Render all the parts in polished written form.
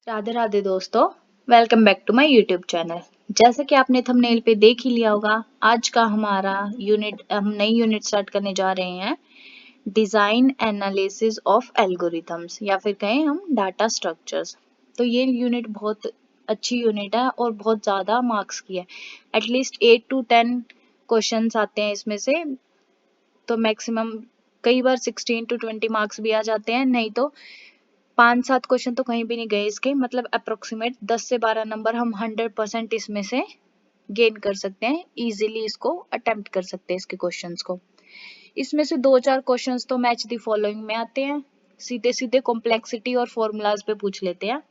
राधे राधे दोस्तों, welcome back to my YouTube channel. जैसा कि आपने थंबनेल पे देख ही लिया होगा, आज का हमारा हम नई यूनिट स्टार्ट करने जा रहे हैं। डिजाइन एनालिसिस ऑफ एल्गोरिथम्स या फिर कहें हम डाटा स्ट्रक्चर्स। तो ये यूनिट बहुत अच्छी यूनिट है और बहुत ज़्यादा मार्क्स की है। एटलीस्ट 8 to 10 क्वेश्चंस आते हैं इसमें से। तो मैक्सिमम कई बार 16 to 20 मार्क्स भी आ जाते हैं, नहीं तो 5-7 क्वेश्चन तो कहीं भी नहीं गए इसके। मतलब अप्रोक्सीमेट 10 से 12 नंबर हम 100% इसमें से गेन कर सकते हैं। इजीली इसको अटेम्प्ट कर सकते हैं इसके क्वेश्चंस को। इसमें से 2-4 क्वेश्चंस तो मैच द फॉलोइंग में आते हैं। सीधे सीधे कॉम्प्लेक्सिटी और फॉर्मूलाज पे पूछ लेते हैं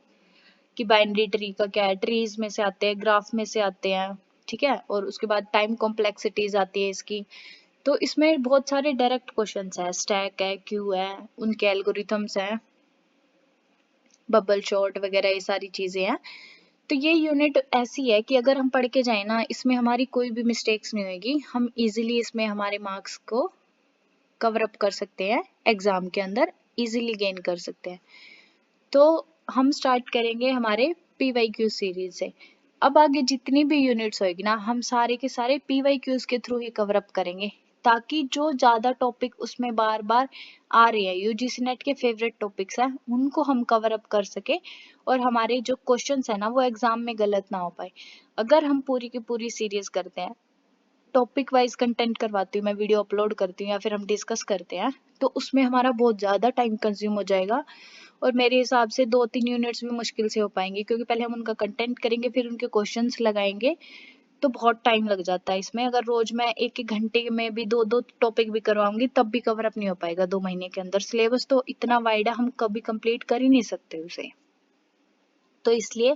कि बाइनरी ट्री का क्या है। ट्रीज में से आते हैं, ग्राफ में से आते हैं, ठीक है। और उसके बाद टाइम कॉम्प्लेक्सिटीज आती है इसकी। तो इसमें बहुत सारे डायरेक्ट क्वेश्चंस है, स्टैक है, क्यू है, उनके एल्गोरिथम्स हैं, बबल शॉट वगैरह, ये सारी चीजें हैं। तो ये यूनिट ऐसी है कि अगर हम पढ़ के जाए ना, इसमें हमारी कोई भी मिस्टेक्स नहीं होगी। हम इजीली इसमें हमारे मार्क्स को कवर अप कर सकते हैं, एग्जाम के अंदर इजीली गेन कर सकते हैं। तो हम स्टार्ट करेंगे हमारे PYQ सीरीज से। अब आगे जितनी भी यूनिट्स होगी ना, हम सारे के सारे PYQs के थ्रू ही कवर अप करेंगे, ताकि जो ज्यादा टॉपिक उसमें बार बार आ रहे हैं, यूजीसी नेट के फेवरेट टॉपिक्स हैं, उनको हम कवर अप कर सके और हमारे जो क्वेश्चंस है ना वो एग्जाम में गलत ना हो पाए। अगर हम पूरी की पूरी सीरीज करते हैं, टॉपिक वाइज कंटेंट करवाती हूँ मैं, वीडियो अपलोड करती हूँ या फिर हम डिस्कस करते हैं, तो उसमें हमारा बहुत ज़्यादा टाइम कंज्यूम हो जाएगा। और मेरे हिसाब से 2-3 यूनिट्स भी मुश्किल से हो पाएंगे, क्योंकि पहले हम उनका कंटेंट करेंगे, फिर उनके क्वेश्चंस लगाएंगे, तो बहुत टाइम लग जाता है इसमें। अगर रोज मैं एक एक घंटे में भी 2-2 टॉपिक भी करवाऊंगी, तब भी कवर अप नहीं हो पाएगा 2 महीने के अंदर। सिलेबस तो इतना वाइड है, हम कभी कंप्लीट कर ही नहीं सकते उसे। तो इसलिए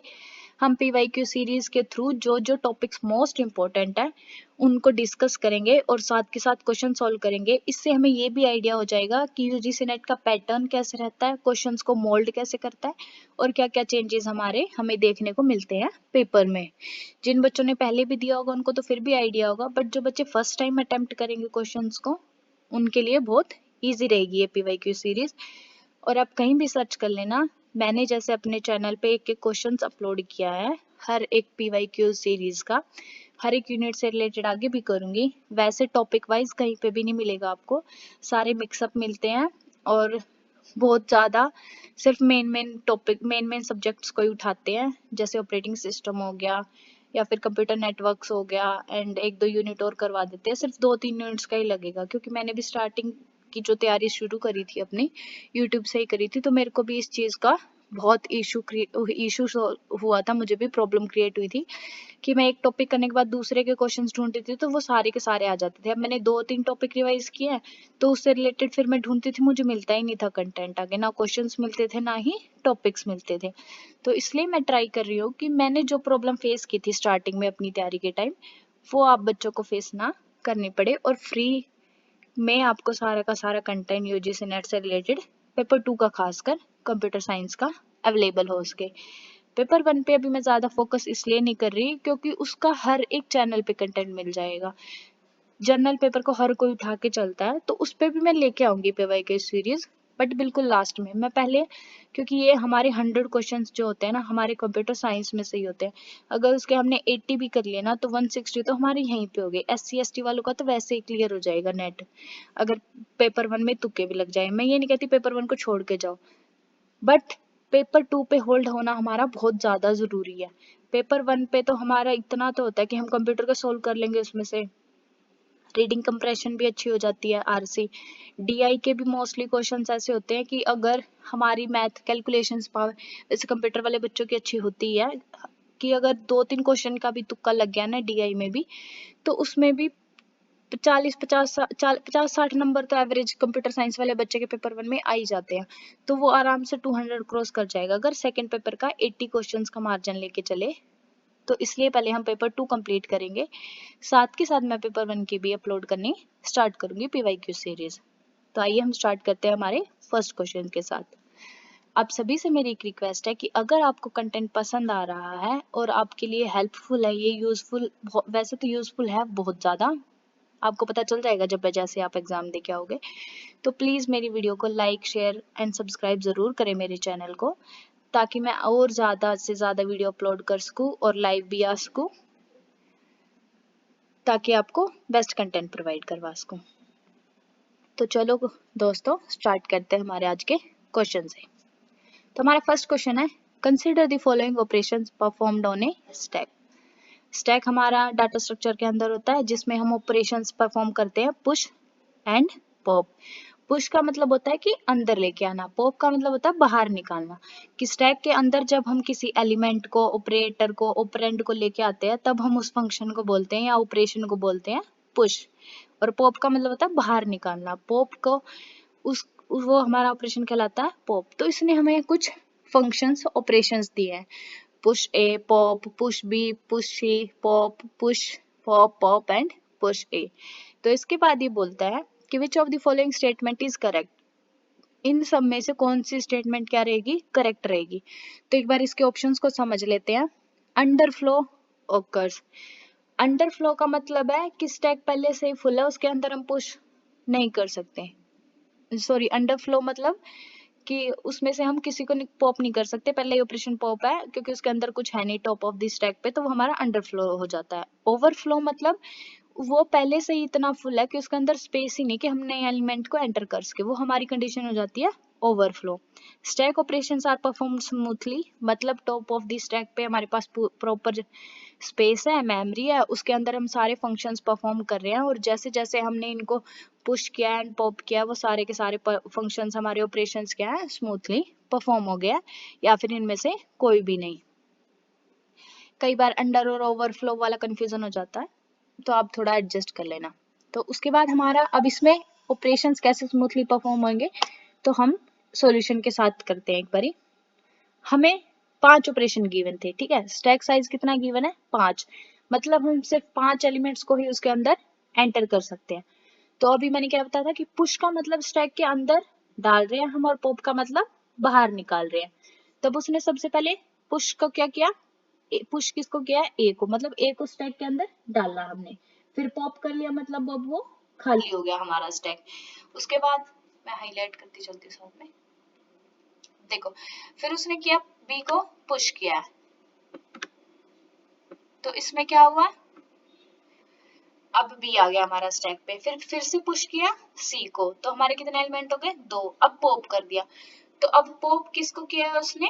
हम PYQ सीरीज के थ्रू जो जो टॉपिक्स मोस्ट इम्पोर्टेंट है उनको डिस्कस करेंगे और साथ के साथ क्वेश्चन सॉल्व करेंगे। इससे हमें ये भी आइडिया हो जाएगा कि यूजीसी नेट का पैटर्न कैसे रहता है, क्वेश्चंस को मोल्ड कैसे करता है और क्या क्या चेंजेस हमें देखने को मिलते हैं पेपर में। जिन बच्चों ने पहले भी दिया होगा उनको तो फिर भी आइडिया होगा, बट जो बच्चे फर्स्ट टाइम अटेम्प्ट करेंगे क्वेश्चंस को, उनके लिए बहुत ईजी रहेगी ये PYQ सीरीज। और आप कहीं भी सर्च कर लेना, मैंने जैसे अपने चैनल पे एक एक क्वेश्चन अपलोड किया है हर एक PYQ सीरीज का, हर एक यूनिट से रिलेटेड आगे भी करूंगी। वैसे टॉपिक वाइज कहीं पे भी नहीं मिलेगा आपको, सारे मिक्सअप मिलते हैं। और बहुत ज़्यादा सिर्फ main main topic, main main subjects को ही उठाते हैं, जैसे ऑपरेटिंग सिस्टम हो गया या फिर कंप्यूटर नेटवर्क्स हो गया, एंड 1-2 यूनिट और करवा देते हैं। सिर्फ 2-3 यूनिट्स का ही लगेगा, क्योंकि मैंने भी स्टार्टिंग की जो तैयारी शुरू करी थी अपनी, यूट्यूब से ही करी थी, तो मेरे को भी इस चीज़ का बहुत इशू हुआ था, मुझे भी प्रॉब्लम क्रिएट हुई थी कि मैं एक टॉपिक करने के बाद दूसरे के क्वेश्चंस ढूंढती थी, तो वो सारे के सारे आ जाते थे। अब मैंने 2-3 टॉपिक रिवाइज किए हैं, तो उससे रिलेटेड फिर मैं ढूंढती थी, मुझे मिलता ही नहीं था कंटेंट आगे, ना क्वेश्चंस मिलते थे ना ही टॉपिक्स मिलते थे। तो इसलिए मैं ट्राई कर रही हूँ कि मैंने जो प्रॉब्लम फेस की थी स्टार्टिंग में अपनी तैयारी के टाइम, वो आप बच्चों को फेस ना करनी पड़े, और फ्री में आपको सारा का सारा कंटेंट यूजीसी नेट से रिलेटेड पेपर 2 का खासकर कंप्यूटर साइंस का अवेलेबल हो सके। पेपर 1 पे अभी मैं ज़्यादा फोकस इसलिए नहीं कर रही क्योंकि उसका हर एक चैनल पे कंटेंट मिल जाएगा। जनरल पेपर को हर कोई उठा के चलता है, तो उस पे भी मैं लेके आऊंगी PYQ सीरीज, बट बिल्कुल लास्ट में। मैं पहले, क्योंकि ये हमारे 100 क्वेश्चंस जो होते हैं ना, हमारे कंप्यूटर साइंस में से ही होते हैं। अगर उसके हमने 80 भी कर लिए ना, तो 160 तो हमारे यहीं पे हो गए। SC ST वालों का तो वैसे ही क्लियर हो जाएगा नेट, अगर पेपर 1 में तुक्के भी लग जाए। मैं ये नहीं कहती पेपर 1 को छोड़ के जाओ, बट पेपर 2 पे होल्ड होना हमारा बहुत ज्यादा जरूरी है। पेपर 1 पे तो हमारा इतना तो होता है कि हम कंप्यूटर का सोल्व कर लेंगे, उसमें से रीडिंग कंप्रेशन भी अच्छी हो जाती है, RC DI के भी मोस्टली क्वेश्चंस ऐसे होते हैं कि अगर हमारी मैथ कैलकुलेशंस पावर, जैसे कंप्यूटर वाले बच्चों की अच्छी होती है, कि अगर 2-3 क्वेश्चन का भी तुक्का लग गया ना DI में भी, तो उसमें भी 50-60 नंबर तो एवरेज कंप्यूटर साइंस वाले बच्चे के पेपर 1 में आ ही जाते हैं। तो वो आराम से 200 क्रॉस कर जाएगा, अगर सेकंड पेपर का 80 क्वेश्चंस का मार्जिन लेके चले। तो इसलिए पहले हम पेपर 2 कंप्लीट करेंगे, साथ के साथ मैं पेपर 1 की भी अपलोड करनी स्टार्ट करूंगी PYQ सीरीज। तो आइए हम स्टार्ट करते हैं हमारे फर्स्ट क्वेश्चन के साथ। आप सभी से मेरी एक रिक्वेस्ट है कि अगर आपको कंटेंट पसंद आ रहा है और आपके लिए हेल्पफुल है, ये यूजफुल, वैसे तो यूजफुल है बहुत ज़्यादा, आपको पता चल जाएगा जब जैसे आप एग्जाम दे के आओगे, तो प्लीज़ मेरी वीडियो को लाइक शेयर एंड सब्सक्राइब ज़रूर करें मेरे चैनल को, ताकि मैं और ज़्यादा से ज़्यादा वीडियो अपलोड कर सकूँ और लाइव भी आ सकूँ, ताकि आपको बेस्ट कंटेंट प्रोवाइड करवा सकूँ। तो चलो दोस्तों स्टार्ट करते हैं हमारे आज के क्वेश्चन से। तो हमारा फर्स्ट क्वेश्चन है, consider the following operations performed on A stack. Stack हमारा डाटा स्ट्रक्चर के अंदर होता है जिसमें हम ऑपरेशंस परफॉर्म करते हैं पुश एंड पॉप। पुश का मतलब होता है कि अंदर लेके आना, पॉप का मतलब होता है बाहर निकालना। कि स्टैक के अंदर जब हम किसी एलिमेंट को, ऑपरेटर को, ऑपरेंड को लेके आते हैं तब हम उस फंक्शन को बोलते हैं या ऑपरेशन को बोलते हैं पुश। और पॉप का मतलब होता है बाहर निकालना। पॉप को वो हमारा ऑपरेशन कहलाता है पॉप। तो इसने हमें कुछ फंक्शंस, ऑपरेशंस दिए हैं, push A, pop, push B, push C, pop, push, pop, pop and push A। तो इसके बाद ये बोलता है कि which of the following statement is correct। इन सब में से कौन सी स्टेटमेंट क्या रहेगी, करेक्ट रहेगी। तो एक बार इसके ऑप्शंस को समझ लेते हैं। Underflow occurs। अंडरफ्लो का मतलब है कि स्टैक पहले से ही फुल है, उसके अंदर हम पुश नहीं कर सकते। सॉरी, अंडरफ्लो मतलब कि उसमें से हम किसी को पॉप नहीं कर सकते, पहले ही ऑपरेशन पॉप है क्योंकि उसके अंदर कुछ है नहीं टॉप ऑफ द स्टैक पे, तो वो हमारा अंडरफ्लो हो जाता है। ओवरफ्लो मतलब वो पहले से ही इतना फुल है कि उसके अंदर स्पेस ही नहीं कि हम नए एलिमेंट को एंटर कर सके, वो हमारी कंडीशन हो जाती है overflow. Stack operations are perform smoothly मतलब टॉप ऑफ द स्टैक पे हमारे पास प्रॉपर स्पेस है, मेमोरी है, उसके अंदर हम सारे फंक्शंस परफॉर्म कर रहे हैं और जैसे जैसे हमने इनको पुश किया एंड पॉप किया वो सारे के सारे फंक्शंस, हमारे ऑपरेशंस क्या है, स्मूथली परफॉर्म हो गया, या फिर इनमें से कोई भी नहीं। कई बार अंडर और ओवरफ्लो वाला कंफ्यूजन हो जाता है, तो आप थोड़ा एडजस्ट कर लेना। तो उसके बाद हमारा अब इसमें ऑपरेशंस कैसे स्मूथली परफॉर्म होंगे, तो हम सॉल्यूशन के साथ करते हैं एक बारी। हमें 5 ऑपरेशन गिवन थे, ठीक है। स्टैक साइज कितना गिवन है, 5, मतलब हम सिर्फ 5 एलिमेंट्स को ही उसके अंदर एंटर कर सकते हैं। तो अभी मैंने क्या बताया था कि पुश का मतलब स्टैक के अंदर डाल रहे हैं हम और पॉप का मतलब बाहर निकाल रहे हैं। तब उसने सबसे पहले पुश को क्या किया, पुश किसको किया है, ए को, मतलब ए को स्टैक के अंदर डाला हमने। फिर पॉप कर लिया मतलब अब वो खाली हो गया हमारा स्टैक। उसके बाद मैं हाईलाइट करती चलती हूँ साथ में, देखो। फिर उसने किया बी को पुश किया, तो इसमें क्या हुआ, अब बी आ गया हमारा स्टैक पे। फिर से पुश किया सी को, तो हमारे कितने एलिमेंट हो गए, 2। अब पॉप कर दिया, तो अब पॉप किसको किया है उसने,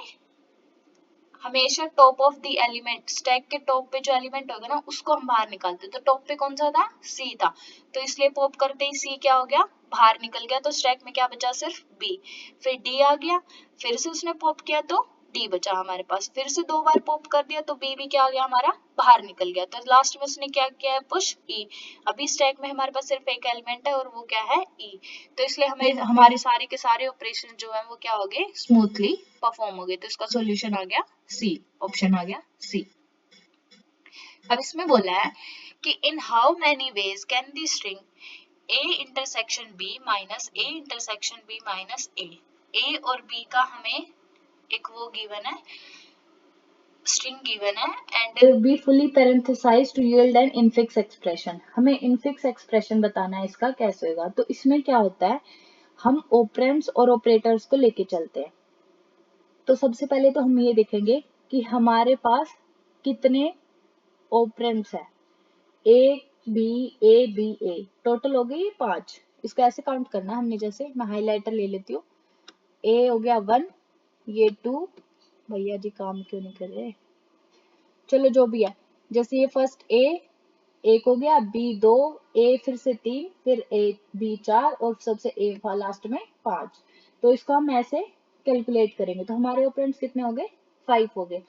हमेशा top of the element, stack के टॉप पे जो एलिमेंट होगा ना उसको हम बाहर निकालते, तो टॉप पे कौन सा था, सी था, तो इसलिए पॉप करते ही सी क्या हो गया, बाहर निकल गया, तो स्टैक में क्या बचा, सिर्फ बी। फिर डी आ गया, फिर से उसने पॉप किया तो डी बचा हमारे पास, फिर से 2 बार पॉप कर दिया तो बी भी क्या आ गया हमारा, बाहर निकल गया। तो लास्ट में उसने क्या किया है, पुश ई। अभी स्टैक में हमारे पास सिर्फ एक एलिमेंट है और वो क्या है, ई। तो इसलिए हमें हमारे सारे के सारे ऑपरेशन जो है वो क्या हो गए, स्मूथली परफॉर्म हो गए। तो इसका सॉल्यूशन आ गया सी, ऑप्शन आ गया सी। अब इसमें बोला है कि in how many ways can the string A intersection B minus A intersection B minus A और बी का हमें एक वो गिवन है, स्ट्रिंग गिवन है, and be fully parenthesized to yield an infix expression. हमें इनफिक्स एक्सप्रेशन बताना है इसका कैसे होगा। तो इसमें क्या होता है, हम ऑपरेंड्स और ऑपरेटर्स को लेके चलते हैं। तो सबसे पहले तो हम ये देखेंगे कि हमारे पास कितने ऑपरेंड्स है, ए बी ए, टोटल हो गई 5। इसको ऐसे काउंट करना हमने, जैसे मैं हाइलाइटर ले लेती हूँ, ए हो गया 1, ये 2, भैया जी काम क्यों नहीं कर रहे, चलो जो भी है, जैसे ये फर्स्ट ए, एक हो गया, बी 2, ए फिर से 3, फिर ए बी 4 और सबसे ए लास्ट में 5। तो इसको हम ऐसे कैलकुलेट करेंगे, तो हमारे ऑपरेंड्स कितने हो गए, 5 हो गए।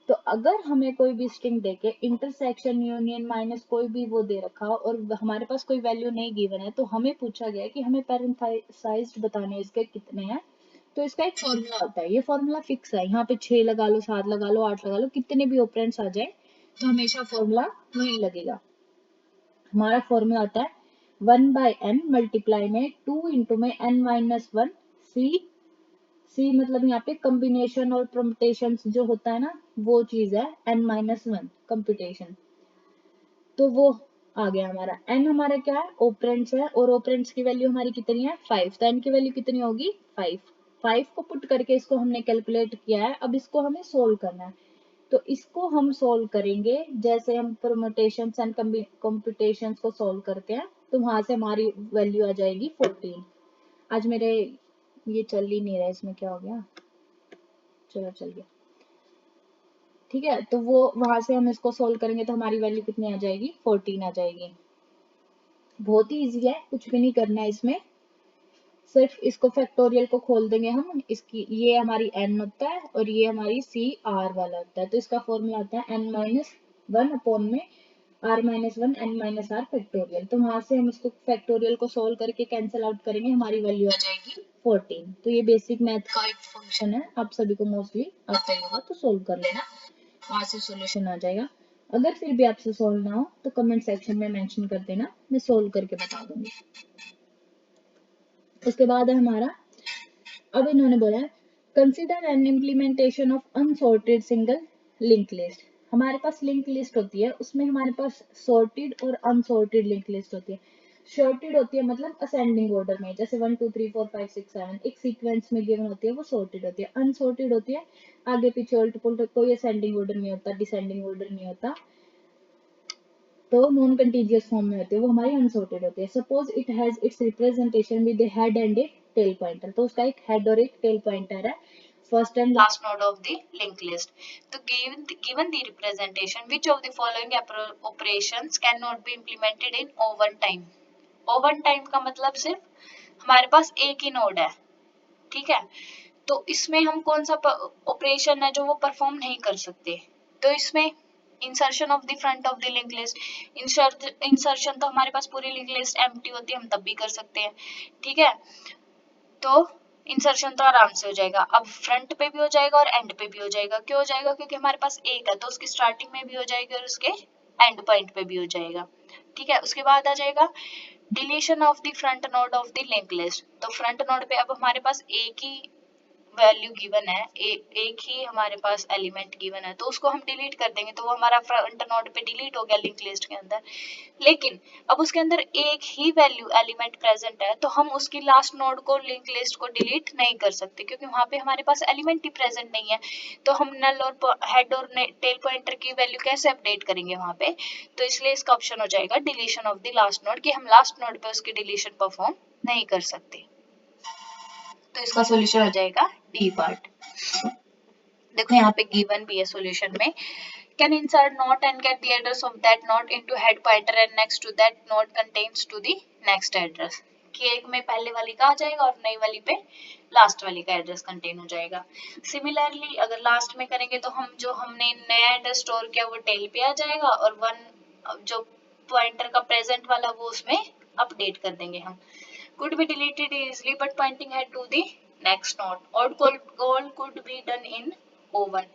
तो अगर हमें कोई भी स्ट्रिंग देके इंटरसेक्शन यूनियन माइनस कोई भी वो दे रखा हो और हमारे पास कोई वैल्यू नहीं गिवन है, तो हमें पूछा गया कि हमें पैरेंथेसाइज्ड बताने इसके कितने हैं। तो इसका एक फॉर्मूला होता है, ये फॉर्मूला फिक्स है, यहाँ पे 6 लगा लो, 7 लगा लो, 8 लगा लो, कितने भी ऑपरेंड्स आ जाए तो हमेशा फॉर्मूला वही लगेगा। हमारा फॉर्मूला आता है 1/n मल्टीप्लाई में 2 इंटू में n माइनस 1 सी मतलब यहाँ पे कम्बिनेशन और परम्यूटेशन जो होता है ना, वो चीज है n माइनस 1 कंप्यूटेशन। तो वो आ गया हमारा n, हमारा क्या है, ऑपरेंड्स है, और ऑपरेंड्स की वैल्यू हमारी कितनी है, 5, तो n की वैल्यू कितनी होगी, 5। 5 को पुट करके इसको हमने कैलकुलेट किया है, अब इसको हमें सोल्व करना है। तो इसको हम सोल्व करेंगे जैसे हम परम्यूटेशंस एंड कॉम्पिटिशंस को सोल्व करते हैं, तो वहां से हमारी वैल्यू आ जाएगी 14। आज मेरे ये चल ही नहीं रहा है, इसमें क्या हो गया, चलो चल गया, ठीक है। तो वो वहां से हम इसको सोल्व करेंगे तो हमारी वैल्यू कितनी आ जाएगी, 14 आ जाएगी। बहुत ही इजी है, कुछ भी नहीं करना है इसमें, सिर्फ इसको फैक्टोरियल को खोल देंगे हम, इसकी ये हमारी n होता है और ये हमारी c r वाला होता है, तो इसका फॉर्मूला आता है n माइनस वन अपॉन में r minus one n minus r factorial. तो वहां से हम इसको फैक्टोरियल को सोल्व करके कैंसिल आउट करेंगे, हमारी वैल्यू आ जाएगी 14। तो ये बेसिक मैथ का एक फंक्शन है, आप सभी को मोस्टली आता ही होगा, तो सोल्व कर लेना, वहां से सोल्यूशन आ जाएगा। अगर फिर भी आपसे सोल्व ना हो तो कमेंट सेक्शन में मेंशन कर देना, मैं सोल्व करके बता दूंगी। उसके बाद है हमारा, अब इन्होंने बोला है consider N implementation of unsorted single link list. हमारे पास लिंक लिस्ट होती है, उसमें हमारे पास सॉर्टेड और अनसॉर्टेड लिंक लिस्ट होती है। सॉर्टेड होती है मतलब असेंडिंग ऑर्डर में, जैसे 1 2 3 4 5 6 7 एक सीक्वेंस में गिवन होती है, वो सॉर्टेड होती है। अनसॉर्टेड होती है आगे पीछे उल्ट पुलट, कोई असेंडिंग ऑर्डर नहीं होता, डिसेंडिंग ऑर्डर नहीं होता, तो नॉन कंटीजियस फॉर्म में होती है, वो हमारी अनसॉर्टेड होती है। Suppose it has its representation with head and a tail pointer, तो उसका एक हेड और एक टेल पॉइंटर है, first and last node of the link list. तो given the representation which of the following operations cannot be implemented in O1 time। O1 time का मतलब सिर्फ हमारे पास एक ही नोड है, ठीक है, तो इसमें हम कौन सा ऑपरेशन है जो वो परफॉर्म नहीं कर सकते। तो इसमें insertion of the front of the link list, insertion तो हमारे पास पूरी लिंक लिस्ट एम्प्टी होती है, हम तब भी कर सकते हैं, ठीक है। तो इंसर्शन तो आराम से हो जाएगा, अब फ्रंट पे भी हो जाएगा और एंड पे भी हो जाएगा। क्यों हो जाएगा, क्योंकि हमारे पास एक है, तो उसकी स्टार्टिंग में भी हो जाएगी और उसके एंड पॉइंट पे भी हो जाएगा, ठीक है। उसके बाद आ जाएगा deletion of the front node of the link list. तो फ्रंट नोड पे अब हमारे पास एक ही वैल्यू गिवन है, एक ही हमारे पास एलिमेंट गिवन है, तो उसको हम डिलीट कर देंगे, तो वो हमारा फ्रंट नोड पे डिलीट हो गया लिंक लिस्ट के अंदर। लेकिन अब उसके अंदर एक ही वैल्यू एलिमेंट प्रेजेंट है, तो हम उसकी लास्ट नोड को लिंक लिस्ट को डिलीट नहीं कर सकते, क्योंकि वहां पे हमारे पास एलिमेंट ही प्रेजेंट नहीं है। तो हम नल और हेड और टेल पॉइंटर की वैल्यू कैसे अपडेट करेंगे वहां पे, तो इसलिए इसका ऑप्शन हो जाएगा deletion of the last node, कि हम लास्ट नोड पे उसकी डिलीशन परफॉर्म नहीं कर सकते। तो इसका सॉल्यूशन हो जाएगा डी पार्ट। देखो यहाँ पे गिवन भी है सॉल्यूशन में, can insert node and get the address of that node into head pointer and next to that node contains to the next address, कि एक में पहले वाली का आ जाएगा और नई वाली पे लास्ट वाली का एड्रेस कंटेन हो जाएगा। सिमिलरली अगर लास्ट में करेंगे तो हम जो हमने नया एड्रेस स्टोर किया वो टेल पे आ जाएगा, और वन जो पॉइंटर का प्रेजेंट वाला वो उसमें अपडेट कर देंगे हम। could be deleted easily but pointing head to the next node, all could be done in O1।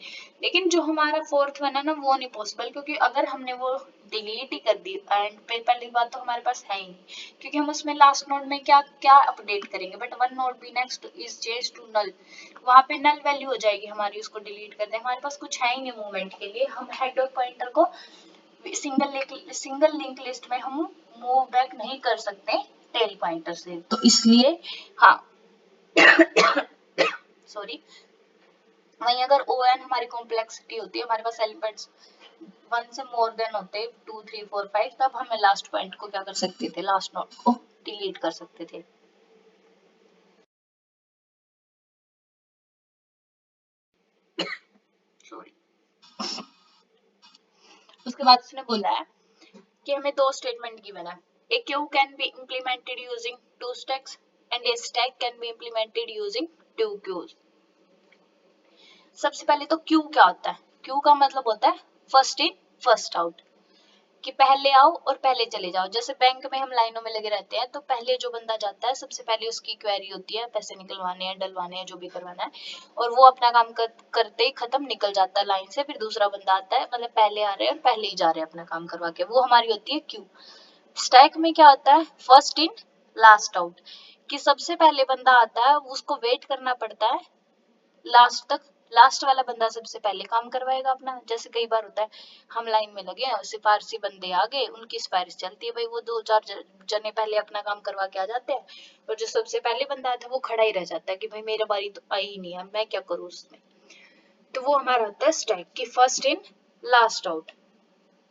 लेकिन जो हमारा फोर्थ वन है ना, वो नहीं पॉसिबल, क्योंकि अगर हमने वो डिलीट ही कर दी एंड पे, पहली बात तो हमारे पास है ही नहीं, क्योंकि हम उसमें लास्ट नोड में क्या क्या अपडेट करेंगे, but one node b next is change to null, वहां पे नल वैल्यू हो जाएगी हमारी, उसको डिलीट कर दे, हमारे पास कुछ है ही नहीं मूवमेंट के लिए। हम हेड और पॉइंटर को सिंगल लिंक लिस्ट में हम मूव बैक नहीं कर सकते टेल पॉइंटर से, तो इसलिए हाँ सॉरी। वहीं अगर ओ एन हमारी कॉम्प्लेक्सिटी होती है, हमारे पास एलिमेंट्स वन से मोर देन होते 2 3 4 5, तब हमें लास्ट पॉइंट को क्या कर सकते थे, लास्ट नोड को डिलीट कर सकते थे। सॉरी। उसके बाद उसने बोला है कि हमें दो स्टेटमेंट गिवन है, a queue can be implemented using two stacks and a stack can be implemented using two queues. सबसे पहले तो क्यू क्या होता है, क्यू का मतलब होता है फर्स्ट इन फर्स्ट आउट, कि पहले आओ और पहले चले जाओ। जैसे बैंक में हम लाइनों में लगे रहते हैं, तो पहले जो बंदा जाता है सबसे पहले उसकी क्वेरी होती है, पैसे निकलवाने हैं, डलवाने हैं, जो भी करवाना है, और वो अपना काम करते ही खत्म निकल जाता है लाइन से, फिर दूसरा बंदा आता है, मतलब पहले आ रहे हैं और पहले ही जा रहे हैं अपना काम करवा के, वो हमारी होती है क्यू। स्टैक में क्या होता है, फर्स्ट इन लास्ट आउट, कि सबसे पहले बंदा आता है उसको वेट करना पड़ता है लास्ट तक, लास्ट वाला बंदा सबसे पहले काम करवाएगा अपना। जैसे कई बार होता है हम लाइन में लगे हैं, सिफारसी बंदे आ गए, उनकी सिफारिश चलती है भाई, वो 2-4 जने पहले अपना काम करवा के आ जाते हैं, और जो सबसे पहले बंदा आता है वो खड़ा ही रह जाता है कि भाई मेरा बारी तो आई ही नहीं है, मैं क्या करूँ उसमें। तो वो हमारा होता है स्टैक की फर्स्ट इन लास्ट आउट।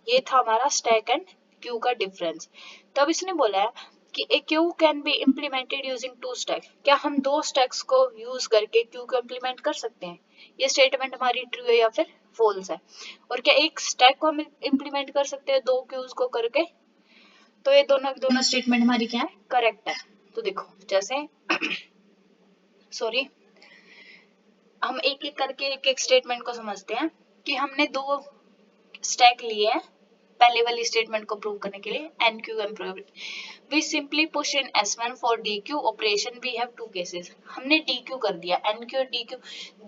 ये था हमारा स्टैक एंड क्यू का डिफरेंस। तो अब इसने बोला है कि a queue can be implemented using 2 stack. क्या हम 2 स्टैक्स को यूज करके क्यू को इम्प्लीमेंट कर सकते हैं? ये स्टेटमेंट हमारी ट्रू है या फिर फॉल्स है। और क्या एक स्टैक को हम इम्प्लीमेंट कर सकते हैं 2 क्यूज को करके? तो ये दोनों स्टेटमेंट हमारी क्या है? करेक्ट है। तो देखो जैसे सॉरी, हम एक एक करके एक एक स्टेटमेंट को समझते हैं कि हमने 2 स्टैक लिए हैं पहले वाली स्टेटमेंट को प्रूव करने के लिए, enqueue m prove. We simply push in S1 for dequeue operation. We have 2 cases. हमने डी क्यू कर दिया, enqueue dequeue,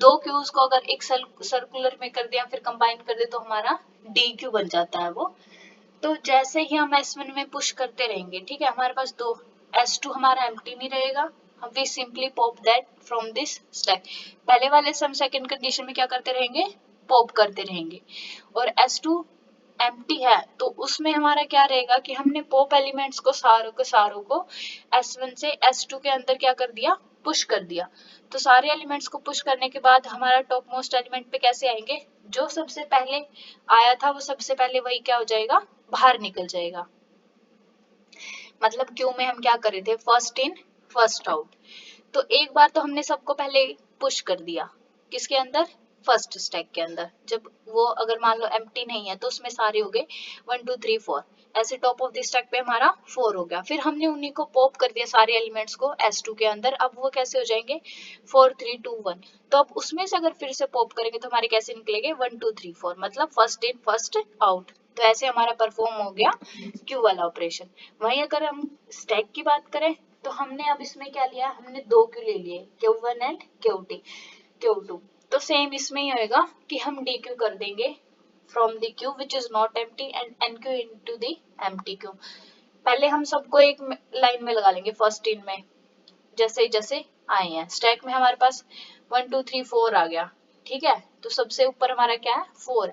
2 queues को अगर एक सर्कुलर में कर दिया फिर कंबाइन कर दे तो हमारा डी क्यू बन जाता है वो। तो जैसे ही हम S1 में पुश करते रहेंगे, ठीक है, हमारे पास 2, S2 हमारा एम्प्टी नहीं रहेगा, हम we simply pop that from this stack. पहले वाले से हम सेकंड कंडीशन में क्या करते रहेंगे? पॉप करते रहेंगे। और S2 एम्प्टी है तो उसमें हमारा क्या रहेगा कि हमने पॉप एलिमेंट्स को सारों को S1 से S2 के अंदर क्या कर दिया? पुश कर दिया। तो सारे एलिमेंट्स को पुश करने के बाद हमारा टॉप मोस्ट एलिमेंट पे कैसे आएंगे? जो सबसे पहले आया था वो सबसे पहले वही क्या हो जाएगा? बाहर निकल जाएगा। मतलब क्यू में हम क्या कर रहे थे? First in first out. तो एक बार तो हमने सबको पहले पुश कर दिया, किसके अंदर? फर्स्ट स्टैक के अंदर। जब वो अगर मान लो एम्प्टी नहीं है तो उसमें सारे हो गए 1 2 3 4, ऐसे टॉप ऑफ द स्टैक पे हमारा 4 हो गया। फिर हमने उन्हीं को पॉप कर दिया सारे एलिमेंट्स को S2 के अंदर। अब वो कैसे हो जाएंगे? 4 3 2 1। तो अब उसमें से अगर फिर से पॉप करेंगे तो हमारे कैसे निकलेंगे? 1 2 3 4, मतलब फर्स्ट इन फर्स्ट आउट। तो ऐसे हमारा परफॉर्म हो गया क्यू वाला ऑपरेशन। वहीं अगर हम स्टैक की बात करें तो हमने अब इसमें क्या लिया? हमने 2 क्यू ले लिए, Q1 एंड Q2। तो सेम इसमें ही होएगा कि हम DQ कर देंगे from the queue which is not empty and NQ into the empty queue। पहले हम सबको एक लाइन में लगा लेंगे फर्स्ट इन में, जैसे जैसे आए हैं। स्टैक में हमारे पास 1 2 3 4 आ गया, ठीक है, तो सबसे ऊपर हमारा क्या है? 4।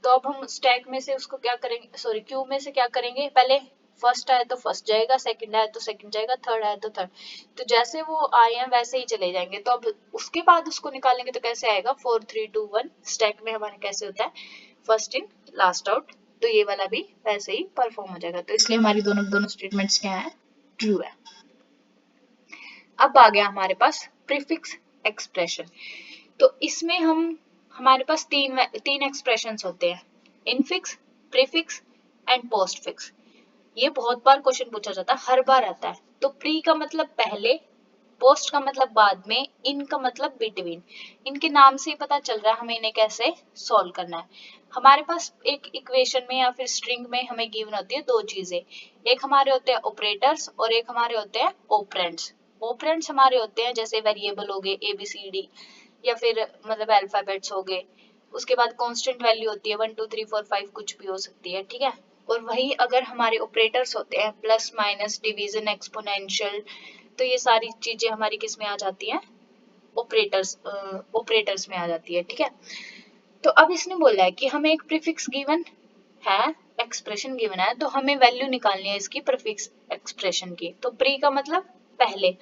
तो अब हम स्टैक में से उसको क्या करेंगे, सॉरी क्यू में से क्या करेंगे? पहले फर्स्ट आया तो फर्स्ट जाएगा, सेकंड आया तो सेकंड जाएगा, थर्ड आया तो थर्ड। तो जैसे वो आए हैं वैसे ही चले जाएंगे। तो अब उसके बाद उसको निकालेंगे तो कैसे आएगा? 4 3 2 1। स्टैक में हमारे कैसे होता है? First in last out. तो ये वाला भी वैसे ही परफॉर्म हो जाएगा। तो इसलिए हमारी दोनों स्टेटमेंट्स क्या है? ट्रू है। अब आ गया हमारे पास प्रीफिक्स एक्सप्रेशन। तो इसमें हमारे पास तीन एक्सप्रेशंस होते हैं, इनफिक्स, प्रीफिक्स एंड पोस्टफिक्स। ये बहुत बार क्वेश्चन पूछा जाता है, हर बार आता है। तो प्री का मतलब पहले, पोस्ट का मतलब बाद में, इन का मतलब बिटवीन। इनके नाम से ही पता चल रहा है हमें इन्हें कैसे सॉल्व करना है। हमारे पास एक इक्वेशन में या फिर स्ट्रिंग में हमें गिवन होती है 2 चीजें। एक हमारे होते हैं ऑपरेटर्स और एक हमारे होते हैं ऑपरेंड्स। ऑपरेंड्स हमारे होते हैं जैसे वेरिएबल हो गए ABCD, या फिर मतलब अल्फाबेट्स हो गए। उसके बाद कांस्टेंट वैल्यू होती है 1 2 3 4 5 कुछ भी हो सकती है, ठीक है। और वही अगर हमारे ऑपरेटर्स होते हैं प्लस माइनस डिवीजन एक्सपोनेंशियल, तो ये सारी चीजें हमारी किस में आ जाती हैं? ऑपरेटर्स में आ जाती है, ठीक है। तो अब इसने बोला है कि हमें एक प्रीफिक्स गिवन है, एक्सप्रेशन गिवन है, तो हमें वैल्यू निकालनी है इसकी प्रीफिक्स एक्सप्रेशन की। तो प्री का मतलब पहले,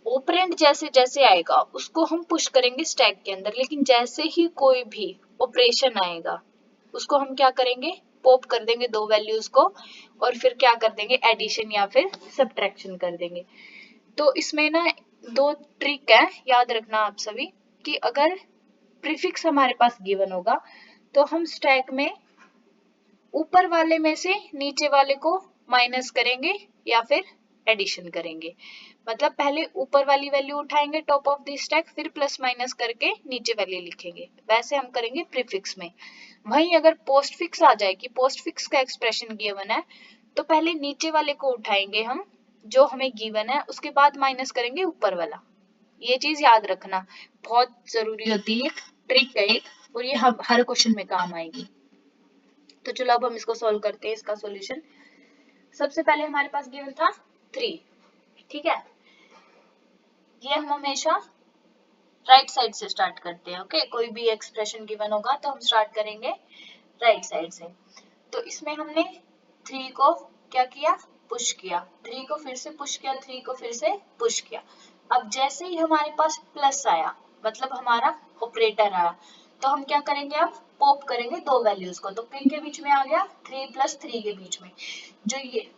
ऑपरेंड जैसे जैसे आएगा उसको हम पुश करेंगे स्टैक के अंदर, लेकिन जैसे ही कोई भी ऑपरेशन आएगा उसको हम क्या करेंगे? पॉप कर देंगे 2 वैल्यूज को, और फिर क्या कर देंगे? एडिशन या फिर सब्ट्रैक्शन कर देंगे। तो इसमें ना 2 ट्रिक है, याद रखना आप सभी, कि अगर प्रीफिक्स हमारे पास गिवन होगा तो हम स्टैक में ऊपर वाले में से नीचे वाले को माइनस करेंगे या फिर एडिशन करेंगे। मतलब पहले ऊपर वाली वैल्यू उठाएंगे टॉप ऑफ द स्टैक, फिर प्लस माइनस करके नीचे वैल्यू लिखेंगे। वैसे हम करेंगे प्रीफिक्स में। वहीं अगर पोस्टफिक्स आ जाए कि पोस्टफिक्स का एक्सप्रेशन गिवन है, तो पहले नीचे वाले को उठाएंगे हम जो हमें गिवन है, उसके बाद माइनस करेंगे ऊपर वाला। ये चीज याद रखना, बहुत जरूरी होती है, ट्रिक है एक, और ये हर क्वेश्चन में काम आएगी। तो चलो अब हम इसको सॉल्व करते हैं, इसका सॉल्यूशन। सबसे पहले हमारे पास गिवन था 3, ठीक है। ये हम हमेशा राइट साइड से स्टार्ट करते हैं। ओके, कोई भी एक्सप्रेशन गिवन होगा तो हम स्टार्ट करेंगे राइट साइड से। तो इसमें हमने 3 को क्या किया, पुश किया, 3 को फिर से पुश किया, 3 को फिर से पुश किया। अब जैसे ही हमारे पास प्लस आया, मतलब हमारा ऑपरेटर आया, तो हम क्या करेंगे, अब पॉप करेंगे दो वैल्यूज को। तो किन के बीच में आ गया, 3 प्लस 3 के बीच में। जो ये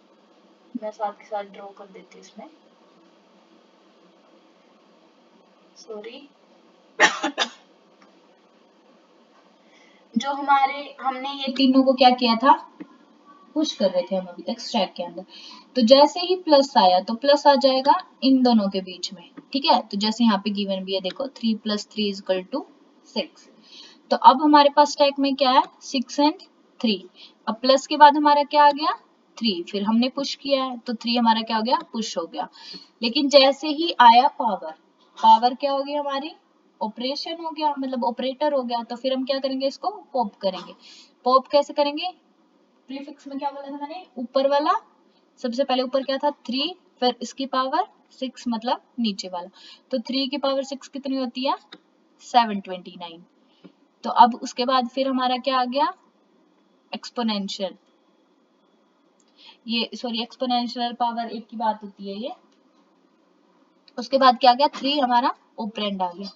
मैं साथ के साथ ड्रॉ कर देती हूँ इसमें, सॉरी। जो हमने ये तीनों को क्या किया था, पुश कर रहे थे हम अभी तक स्टैक के अंदर। तो जैसे ही प्लस आया तो प्लस आ जाएगा इन दोनों के बीच में, ठीक है। तो जैसे यहाँ पे गिवन भी है, देखो 3 + 3 = 6। तो अब हमारे पास स्टैक में क्या है, 6 एंड 3। अब प्लस के बाद हमारा क्या आ गया, 3, फिर हमने पुश किया है तो 3 हमारा क्या हो गया, पुश हो गया। लेकिन जैसे ही आया पावर, पावर क्या होगी हमारी, ऑपरेशन हो गया, मतलब ऑपरेटर हो गया। तो फिर हम क्या करेंगे, इसको पॉप करेंगे। पॉप कैसे करेंगे, प्रीफिक्स में क्या बोला था मैंने, ऊपर वाला, सबसे पहले ऊपर क्या था 3, फिर इसकी पावर 6, मतलब नीचे वाला। तो 3 की पावर 6 कितनी होती है, 729। तो अब उसके बाद फिर हमारा क्या आ गया, एक्सपोनेंशियल, ये सॉरी एक्सपोनेंशियल पावर 1 की बात होती है ये। उसके बाद क्या आ गया, 3 हमारा ऑपरेंड आ गया।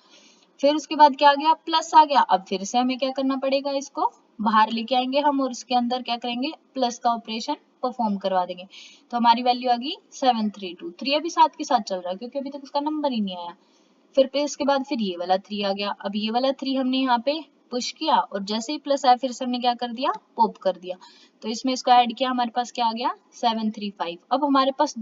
फिर उसके बाद क्या आ गया, प्लस आ गया। अब फिर से हमें क्या करना पड़ेगा, इसको बाहर लेके आएंगे हम और इसके अंदर क्या करेंगे, प्लस का ऑपरेशन परफॉर्म करवा देंगे। तो हमारी वैल्यू आ गई 732। 3 अभी साथ के साथ चल रहा है क्योंकि अभी तक उसका नंबर ही नहीं आया। फिर पे इसके बाद फिर ये वाला 3 आ गया। अब ये वाला 3 हमने यहाँ पे पुश किया और जैसे ही प्लस आया फिर से हमने क्या कर दिया, पॉप कर दिया। तो इसमें इसको ऐड किया, हमारे पास क्या आ गया, 735। अब हमारे पास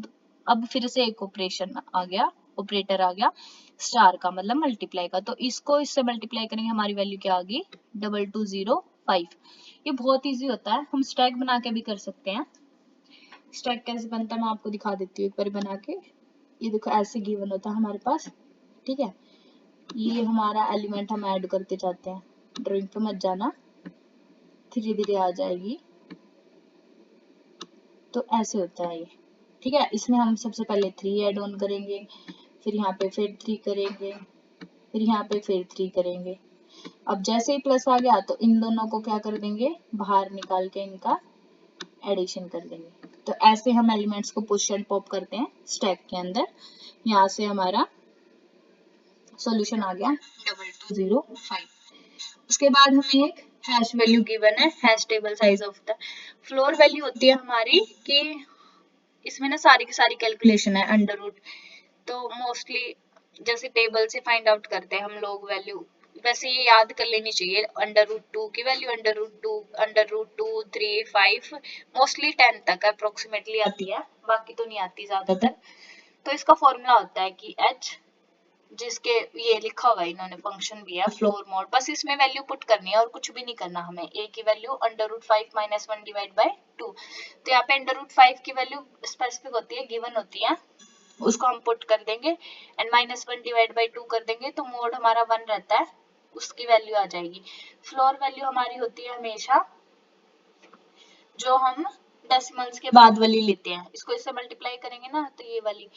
अब फिर से एक ऑपरेशन आ गया, ऑपरेटर आ गया स्टार का, मतलब मल्टीप्लाई का। तो इसको इससे मल्टीप्लाई करेंगे, हमारी वैल्यू क्या आ गई, 2205। ये बहुत इजी होता है, हम स्टैक बना के भी कर सकते हैं। स्टैक कैसे बनता है मैं आपको दिखा देती हूँ एक बार बना के। ये देखो ऐसे गिवन होता है हमारे पास, ठीक है। ये हमारा एलिमेंट हम ऐड करते जाते हैं, ड्राइंग पे मत जाना, धीरे धीरे आ जाएगी। तो ऐसे होता है ये, ठीक है। इसमें हम सबसे पहले 3 ऐड ऑन करेंगे, फिर यहाँ पे फिर 3 करेंगे, फिर यहाँ पे फिर 3 करेंगे। अब जैसे ही प्लस आ गया तो इन दोनों को क्या कर देंगे, बाहर निकाल के इनका एडिशन कर देंगे। तो ऐसे हम एलिमेंट्स को पुश एंड पॉप करते हैं स्टैक के अंदर। यहाँ से हमारा सॉल्यूशन आ गया 2205। उसके बाद हमें एक हैश वैल्यू गिवन है, hash table size of the floor value होती है हमारी कि इसमें ना सारी की सारी कैलकुलेशन है अंडर रूट। तो मोस्टली जैसे टेबल से फाइंड आउट करते हैं हम लोग वैल्यू, वैसे ये याद कर लेनी चाहिए। √2 की वैल्यू √2, √2, 3, 5, मोस्टली 10 तक अप्रोक्सीमेटली आती है, बाकी तो नहीं आती ज्यादातर। तो इसका फॉर्मूला होता है कि h, जिसके ये लिखा हुआ है इन्होंने, फंक्शन भी है फ्लोर मोड, बस इसमें वैल्यू पुट करनी है और कुछ भी नहीं करना हमें। a की वैल्यू √5 - 1 / 2। तो यहाँ पे √5 की वैल्यू स्पेसिफिक होती है, गिवन होती है, उसको हम पुट कर देंगे एंड -1 / 2 कर देंगे। तो मोड हमारा 1 रहता है, उसकी वैल्यू आ जाएगी। फ्लोर वैल्यू हमारी होती है हमेशा जो हम डेसिमल्स के बाद वाली लेते हैं, इसको इससे मल्टीप्लाई करेंगे ना, तो ये वाली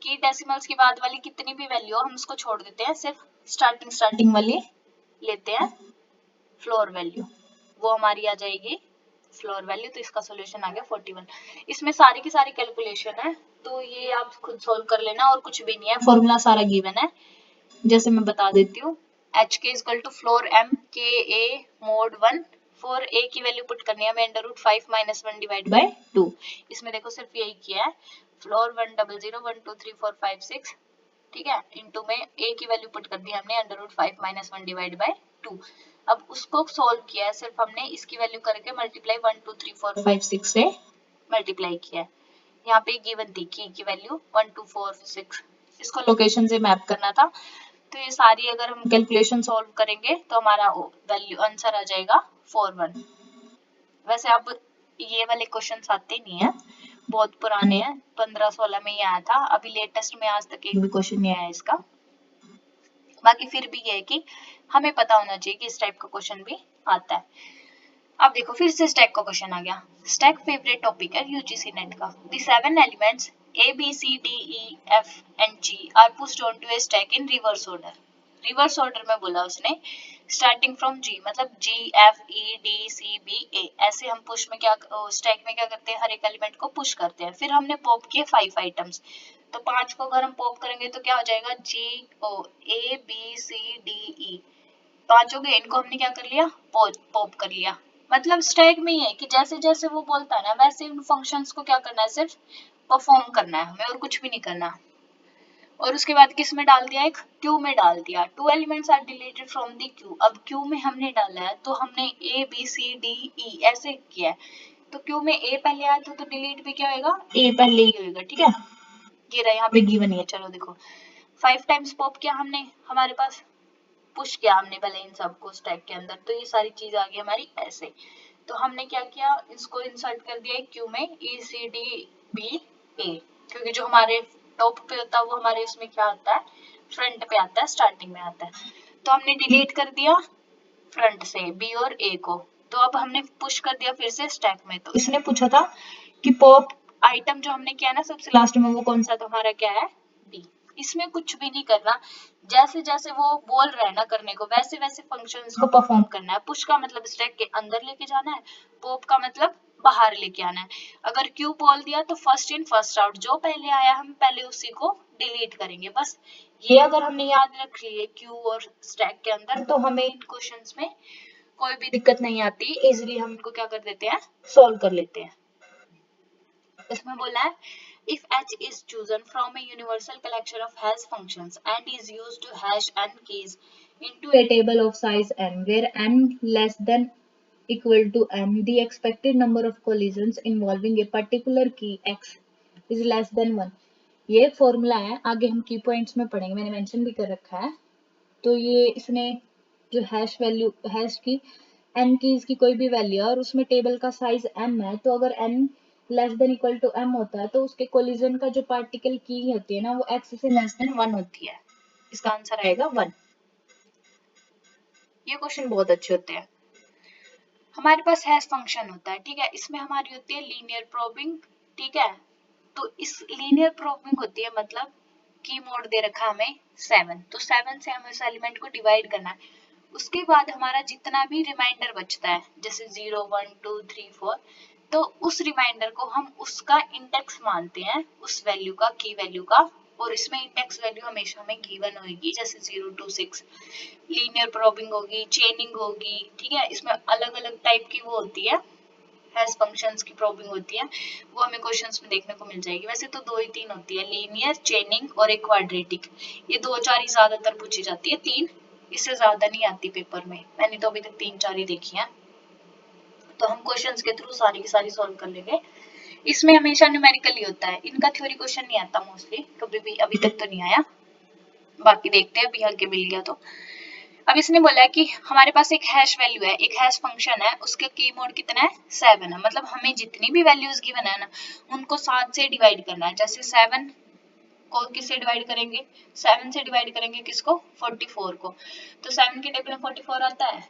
कि डेसिमल्स के बाद वाली कितनी भी वैल्यू हो हम उसको छोड़ देते हैं, सिर्फ स्टार्टिंग वाली लेते हैं फ्लोर वैल्यू, वो हमारी आ जाएगी फ्लोर वैल्यू। तो इसका सोल्यूशन आ गया 41। इसमें सारी की सारी कैलकुलेशन है, तो ये आप खुद सोल्व कर लेना और कुछ भी नहीं है, फॉर्मूला सारा गिवन है। जैसे मैं बता देती हूँ, एच के इक्वल टू फ्लोर एम के ए मोड 1। फॉर ए की वैल्यू पुट करनी है हमें √5 - 1 / 2। इसमें देखो सिर्फ यही किया है, फ्लोर 100 1 2 3 4 5 6, ठीक है, इनटू में ए की वैल्यू पुट कर दी हमने √5 - 1 / 2। अब उसको सोल्व किया है, सिर्फ हमने इसकी वैल्यू करके मल्टीप्लाई 1 2 3 4 5 6 से मल्टीप्लाई किया है। यहाँ पे गिवन थी की वैल्यू 1 2 4 6, इसको लोकेशन से मैप करना था। तो ये सारी अगर हम कैलकुलेशन सॉल्व करेंगे तो हमारा वैल्यू आंसर आ जाएगा 41। वैसे अब ये वाले क्वेश्चंस आते नहीं है, बहुत पुराने हैं, 15-16 में ही आया था, अभी लेटेस्ट में आज तक एक भी क्वेश्चन नहीं आया इसका। बाकी फिर भी ये है कि हमें पता होना चाहिए कि इस टाइप का क्वेश्चन भी आता है। अब देखो फिर से स्टैक का क्वेश्चन आ गया। स्टैक फेवरेट टॉपिक है यूजीसी नेट का। The 7 elements A B C D E F and G are pushed onto a stack in reverse order. Reverse order में बोला उसने, स्टार्टिंग फ्रॉम जी, मतलब G F E D C B A, ऐसे हम push में क्या, stack में क्या करते हैं, हर एक एलिमेंट को पुश करते हैं। फिर हमने पॉप किए 5 आइटम्स, तो 5 को अगर हम पॉप करेंगे तो क्या हो जाएगा, जी ओ A B C D E, 5 हो गए, इनको हमने क्या कर लिया, पॉप कर लिया। मतलब स्टैक में ही है कि जैसे जैसे वो बोलता है ना, वैसे उन फंक्शंस को क्या करना है, सिर्फ परफॉर्म करना है हमें, और कुछ भी नहीं करना। और उसके बाद किस में डाल दिया, एक क्यू में डाल दिया। 2 elements are deleted from the queue, अब क्यू में हमने डाला है तो हमने A B C D E ऐसे किया है, तो क्यू में ए पहले आया तो डिलीट भी क्या होगा, ए पहले ही होगा, ठीक है। ये रहा, यहाँ पे गिवन है, चलो देखो 5 टाइम्स पॉप किया हमने, हमारे पास पुश किया हमने पहले इन सबको स्टैक के अंदर, तो ये सारी चीज आ गई हमारी ऐसे। तो हमने क्या किया, इसको इंसर्ट कर दिया क्यू में, ई सी डी बी ए, क्योंकि जो हमारे टॉप पे होता है वो हमारे इसमें क्या आता है, फ्रंट पे आता है, स्टार्टिंग में आता है। तो हमने डिलीट कर दिया फ्रंट से बी और ए को, तो अब हमने पुश कर दिया फिर से स्टैक में। तो इसने पूछा था कि पॉप आइटम जो हमने किया ना सबसे लास्ट में, वो कौन सा, तो हमारा क्या है, बी। इसमें कुछ भी नहीं करना, जैसे जैसे वो बोल रहे हैं ना करने को, वैसे वैसे फंक्शंस को परफॉर्म करना है। पुश का मतलब स्टैक के अंदर लेके जाना है, पॉप का मतलब बाहर लेके आना है। अगर क्यू बोल दिया तो फर्स्ट इन फर्स्ट आउट, जो पहले आया हम पहले उसी को डिलीट करेंगे, बस ये अगर हमने याद रख लिए क्यू और स्टैक के अंदर, तो हमें इन क्वेश्चंस में कोई भी दिक्कत नहीं आती, इजीली हम इनको क्या कर देते हैं, सॉल्व कर लेते हैं। इसमें बोला है if h is chosen from a universal collection of hash functions and is used to hash n keys into a table of size n where n less than equal to n, the expected number of collisions involving a particular key x is less than 1। ये formula है, आगे हम की points में पढ़ेंगे, मैंने mention भी कर रखा है। तो ये इसने जो हैश वैल्यू, हैश की n कीज की कोई भी वैल्यू है और उसमें टेबल का साइज m है, तो अगर n less than equal to m होता है तो उसके कोलिजन का जो पार्टिकल की होती है ना, वो x से लेस देन 1 होती है। इसका आंसर आएगा 1। ये क्वेश्चन बहुत अच्छे होते हैं। हमारे पास हैश फंक्शन होता है, ठीक है, इसमें हमारी होती है लीनियर प्रोबिंग, ठीक है। तो इस लीनियर प्रोबिंग होती है, मतलब की मोड दे रखा हमें 7, तो 7 से हमें उस एलिमेंट को डिवाइड करना है। उसके बाद हमारा जितना भी रिमाइंडर बचता है, जैसे 0 1 2 3 4, तो उस रिमाइंडर को हम उसका इंडेक्स मानते हैं, उस वैल्यू का, की वैल्यू का। और इसमें इंडेक्स वैल्यू हमेशा हमें गिवन होगी, जैसे 0 2 6। लीनियर प्रोबिंग होगी, चेनिंग होगी, ठीक है, इसमें अलग अलग टाइप की वो होती है, हैश फंक्शंस की प्रोबिंग होती है, वो हमें क्वेश्चंस में देखने को मिल जाएगी। वैसे तो 2 ही 3 होती है, लीनियर, चेनिंग और एक क्वाड्रेटिक। ये 2 4 ही ज्यादातर पूछी जाती है, 3 इससे ज्यादा नहीं आती पेपर में, मैंने तो अभी तक 3 4 ही देखी है। तो हम क्वेश्चंस के थ्रू सारी की सारी सॉल्व कर लेंगे। इसमें हमेशा न्यूमेरिकल ही होता है, इनका थ्योरी क्वेश्चन नहीं आता मोस्टली, कभी भी अभी तक तो नहीं आया, बाकी देखते हैं अभी आगे मिल गया तो। अब इसने बोला है कि हमारे पास एक हैश वैल्यू है, एक हैश फंक्शन है, उसके की मोड कितना है, 7 है। मतलब हमें जितनी भी वैल्यूज गिवन है ना, उनको 7 से डिवाइड करना है। जैसे 7 को किससे डिवाइड करेंगे, 7 से डिवाइड करेंगे किसको, 44 को। तो 7 के टेबल में 44 आता है,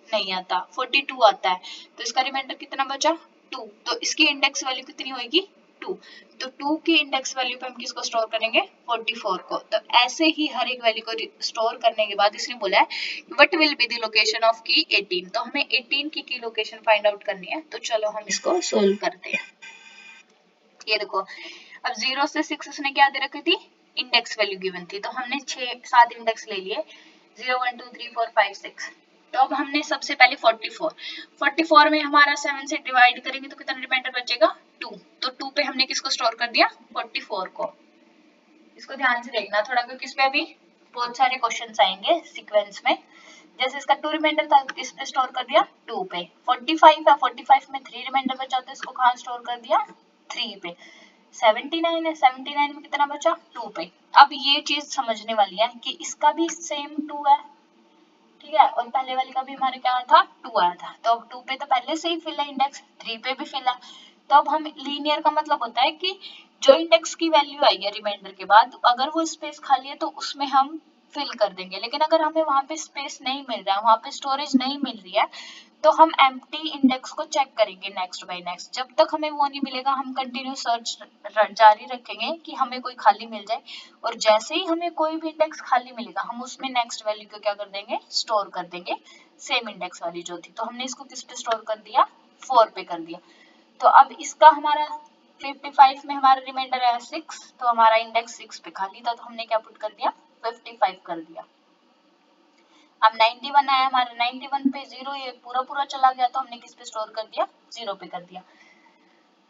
नहीं आता, 42 आता है। तो इसका रिमाइंडर कितना बचा, 2। तो इसकी इंडेक्स वैल्यू कितनी होगी, 2। तो 2 की इंडेक्स वैल्यू पे हम किसको स्टोर करेंगे, 44 को। तो ऐसे ही हर एक वैल्यू को स्टोर करने के बाद इसने बोला है what will be the location of की 18। तो हमें 18 की लोकेशन फाइंड आउट करनी है, तो चलो हम इसको सोल्व करते हैं। ये देखो, अब 0 से 6 उसने क्या दे रखी थी, इंडेक्स वैल्यू गिवन थी, तो हमने 6 7 इंडेक्स ले लिए, 0 1 2 3 4 5 6। तो अब हमने सबसे पहले 44 में हमारा 7 से डिवाइड करेंगे तो कितना रिमाइंडर बचेगा, 2। तो 2 पे हमने किसको स्टोर कर दिया, 44 को। इसको ध्यान से देखना थोड़ा, क्योंकि इस पे अभी बहुत सारे क्वेश्चंस आएंगे सीक्वेंस में। जैसे इसका 2 रिमाइंडर था, इस पे स्टोर कर दिया 2 पे। 45 है, 45 में 3 रिमाइंडर बचा, तो इसको कहाँ स्टोर कर दिया, 3 पे। 79 है, 79 में कितना बचा, 2 पे। अब ये चीज समझने वाली है कि इसका भी सेम 2 है, ठीक है, और पहले वाले का भी हमारे क्या आया था, 2 आया था। तो अब 2 पे तो पहले से ही फिल है इंडेक्स, 3 पे भी फिल है। तो अब हम लीनियर का मतलब होता है कि जो इंडेक्स की वैल्यू आई है रिमाइंडर के बाद, अगर वो स्पेस खाली है तो उसमें हम फिल कर देंगे। लेकिन अगर हमें वहां पे स्पेस नहीं मिल रहा है, वहां पे स्टोरेज नहीं मिल रही है, तो हम एम्प्टी इंडेक्स को चेक करेंगे नेक्स्ट बाय नेक्स्ट। जब तक हमें वो नहीं मिलेगा हम कंटिन्यू सर्च जारी रखेंगे कि हमें कोई खाली मिल जाए, और जैसे ही हमें कोई भी इंडेक्स खाली मिलेगा हम उसमें नेक्स्ट वैल्यू को क्या कर देंगे, स्टोर कर देंगे, सेम इंडेक्स वाली जो थी। तो हमने इसको किस पे स्टोर कर दिया, 4 पे कर दिया। तो अब इसका हमारा 55 में हमारा रिमाइंडर है 6, तो हमारा इंडेक्स 6 पे खाली था, तो हमने क्या पुट कर दिया, 55 कर दिया। अब 91 आया हमारा, 91 पे 0 ये पूरा पूरा चला गया, तो हमने किस पे स्टोर कर दिया, 0 पे कर दिया।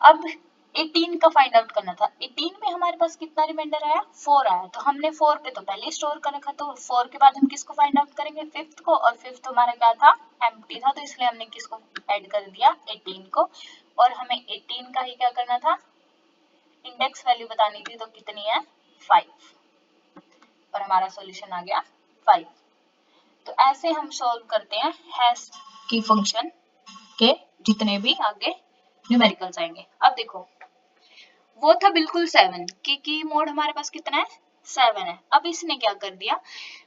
अब 18 का फाइंड आउट करना था। 18 में हमारे पास कितना रिमाइंडर आया, 4 आया, तो हमने 4 पे तो पहले स्टोर कर रखा, तो 4 के बाद हम किसको फाइंड आउट करेंगे, 5th को, और 5th हमारा क्या था, एम्प्टी था, तो इसलिए हमने किसको ऐड कर दिया, 18 को। और हमें 18 का ही क्या करना था, इंडेक्स वैल्यू बतानी थी, तो कितनी है, 5, और हमारा सॉल्यूशन आ गया 5। तो ऐसे हम सॉल्व करते हैं हैश की फंक्शन के जितने भी आगे न्यूमेरिकल्स आएंगे। अब देखो वो था बिल्कुल 7 की मोड हमारे पास कितना है, 7 है। अब इसने क्या कर दिया,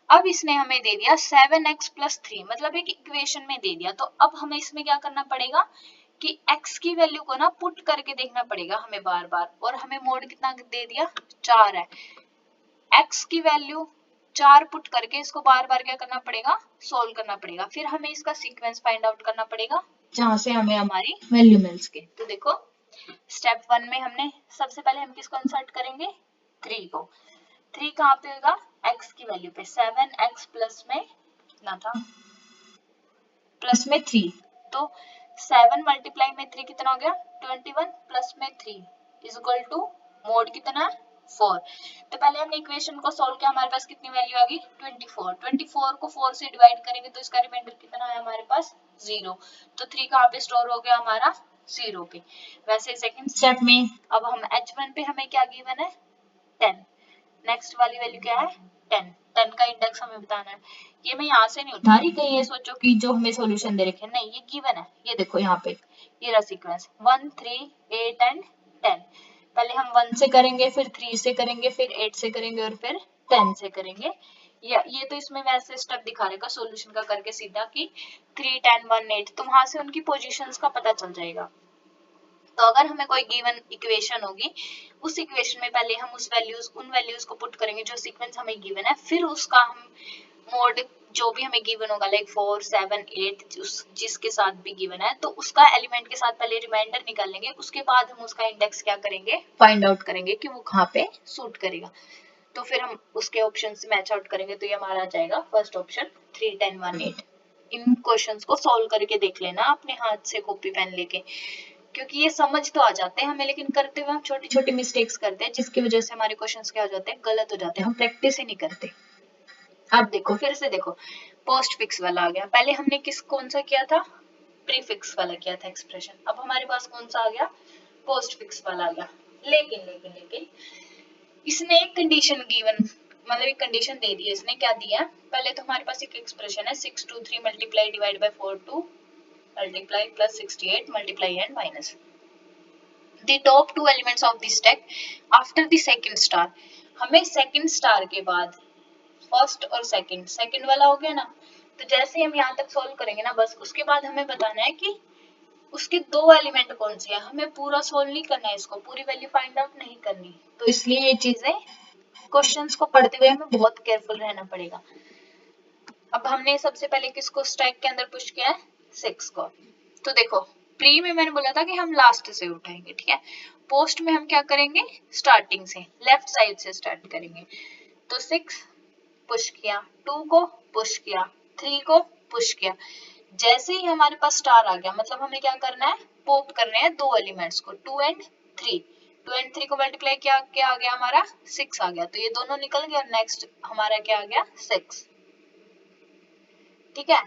अब इसने हमें दे दिया 7x प्लस 3, मतलब एक इक्वेशन में दे दिया। तो अब हमें इसमें क्या करना पड़ेगा कि x की वैल्यू को ना पुट करके देखना पड़ेगा हमें बार बार, और हमें मोड कितना दे दिया, 4 है। x की वैल्यू 4 पुट करके इसको बार बार क्या करना पड़ेगा, सोल्व करना पड़ेगा। फिर हमें इसका सीक्वेंस फाइंड आउट करना पड़ेगा जहां से हमें हमारी वैल्यू मिल सके। तो देखो स्टेप 1 में हमने सबसे पहले हम किसको इंसर्ट करेंगे, 3 को। 3 कहाँ पे होगा, x की वैल्यू पे, 7x प्लस में कितना था, प्लस में 3, तो 7 मल्टीप्लाई में 3 कितना हो गया, 21, प्लस में 3 इज इक्वल टू मोड कितना, 4। तो पहले हमने इक्वेशन को सोल्व किया, हमारे पास कितनी वैल्यू आ गई, 24। 24 को 4 से डिवाइड करेंगे तो इसका रिमाइंडर कितना है हमारे पास, 0। तो 3 कहाँ पे स्टोर हो गया हमारा, 0 पे। वैसे सेकंड स्टेप में अब हम h1 पे हमें क्या गिवन है, 10। नेक्स्ट वाली वैल्यू क्या है, 10। 10 का इंडेक्स हमें बताना है। ये मैं यहाँ से नहीं उठा रही, कहीं ये सोचो कि जो हमें सॉल्यूशन दे रखे हैं, नहीं, ये गिवन है। ये देखो यहाँ पे ये रहा सीक्वेंस 1 3 8 एंड 10। पहले हम 1 से करेंगे, फिर 3 से करेंगे, फिर 8 से करेंगे, और फिर 10 से करेंगे। ये तो इसमें वैसे स्टेप दिखा रहेगा सॉल्यूशन का करके सीधा कि 3 10 1 8, तो वहां से उनकी पोजीशंस का पता चल जाएगा। तो अगर हमें कोई गिवन इक्वेशन होगी, उस इक्वेशन में पहले हम उन वैल्यूज को पुट करेंगे जो सीक्वेंस हमें गिवन है, फिर उसका हम मोड जो भी हमें गिवन होगा, लाइक 4 7 8 जिसके साथ भी गिवन है, तो उसका एलिमेंट के साथ पहले रिमाइंडर निकाल लेंगे, उसके बाद हम उसका इंडेक्स क्या करेंगे, फाइंड आउट करेंगे कि वो कहाँ पे सूट करेगा। तो फिर हम उसके ऑप्शन से मैच आउट करेंगे, तो ये हमारा आ जाएगा फर्स्ट ऑप्शन 3 10 1 8। इन क्वेश्चंस को सॉल्व करके देख लेना अपने हाथ से कॉपी पेन लेके, क्योंकि ये समझ तो आ जाते हैं हमें, लेकिन करते हुए हम छोटी छोटी मिस्टेक्स करते हैं, जिसकी वजह से हमारे क्वेश्चंस क्या हो जाते हैं, गलत हो जाते हैं, हम प्रैक्टिस ही नहीं करते। अब देखो फिर से देखो, पोस्ट फिक्स वाला आ गया। पहले हमने कौन सा किया था, प्रीफिक्स वाला किया था एक्सप्रेशन। अब हमारे पास कौन सा आ गया, पोस्ट फिक्स वाला आ गया। लेकिन लेकिन लेकिन इसने एक कंडीशन गिवन, मतलब एक कंडीशन दे दी है। इसने क्या दिया, पहले तो हमारे पास एक एक्सप्रेशन है 623 multiply divide by 42 multiply plus 68 multiply and minus the top two elements of the stack after the second star। हमें सेकंड स्टार के बाद फर्स्ट और सेकंड वाला हो गया ना, तो जैसे हम यहाँ तक सोल्व करेंगे ना, बस उसके बाद हमें बताना है कि उसके दो एलिमेंट कौन से हैं। हमें पूरा सोल्व नहीं करना है, इसको पूरी वैल्यू फाइंड आउट नहीं करनी। तो इसलिए ये चीजें क्वेश्चंस को पढ़ते हुए हमें बहुत केयरफुल रहना पड़ेगा। अब हमने सबसे पहले किसको स्टैक के अंदर पुश किया है, 6 को। तो देखो प्री में मैंने बोला था कि हम लास्ट से उठाएंगे, ठीक है। पोस्ट में हम क्या करेंगे, स्टार्टिंग से लेफ्ट साइड से स्टार्ट करेंगे। तो 6 पुश किया, 2 को पुश किया, 3 को पुश किया। जैसे ही हमारे पास स्टार आ गया, मतलब हमें क्या करना है, पॉप करने हैं दो एलिमेंट्स को, 2 एंड 3। 2 एंड 3 को मल्टीप्लाई किया, क्या आ गया हमारा, 6 आ गया। तो ये दोनों निकल गया, नेक्स्ट हमारा क्या आ गया, 6, ठीक है।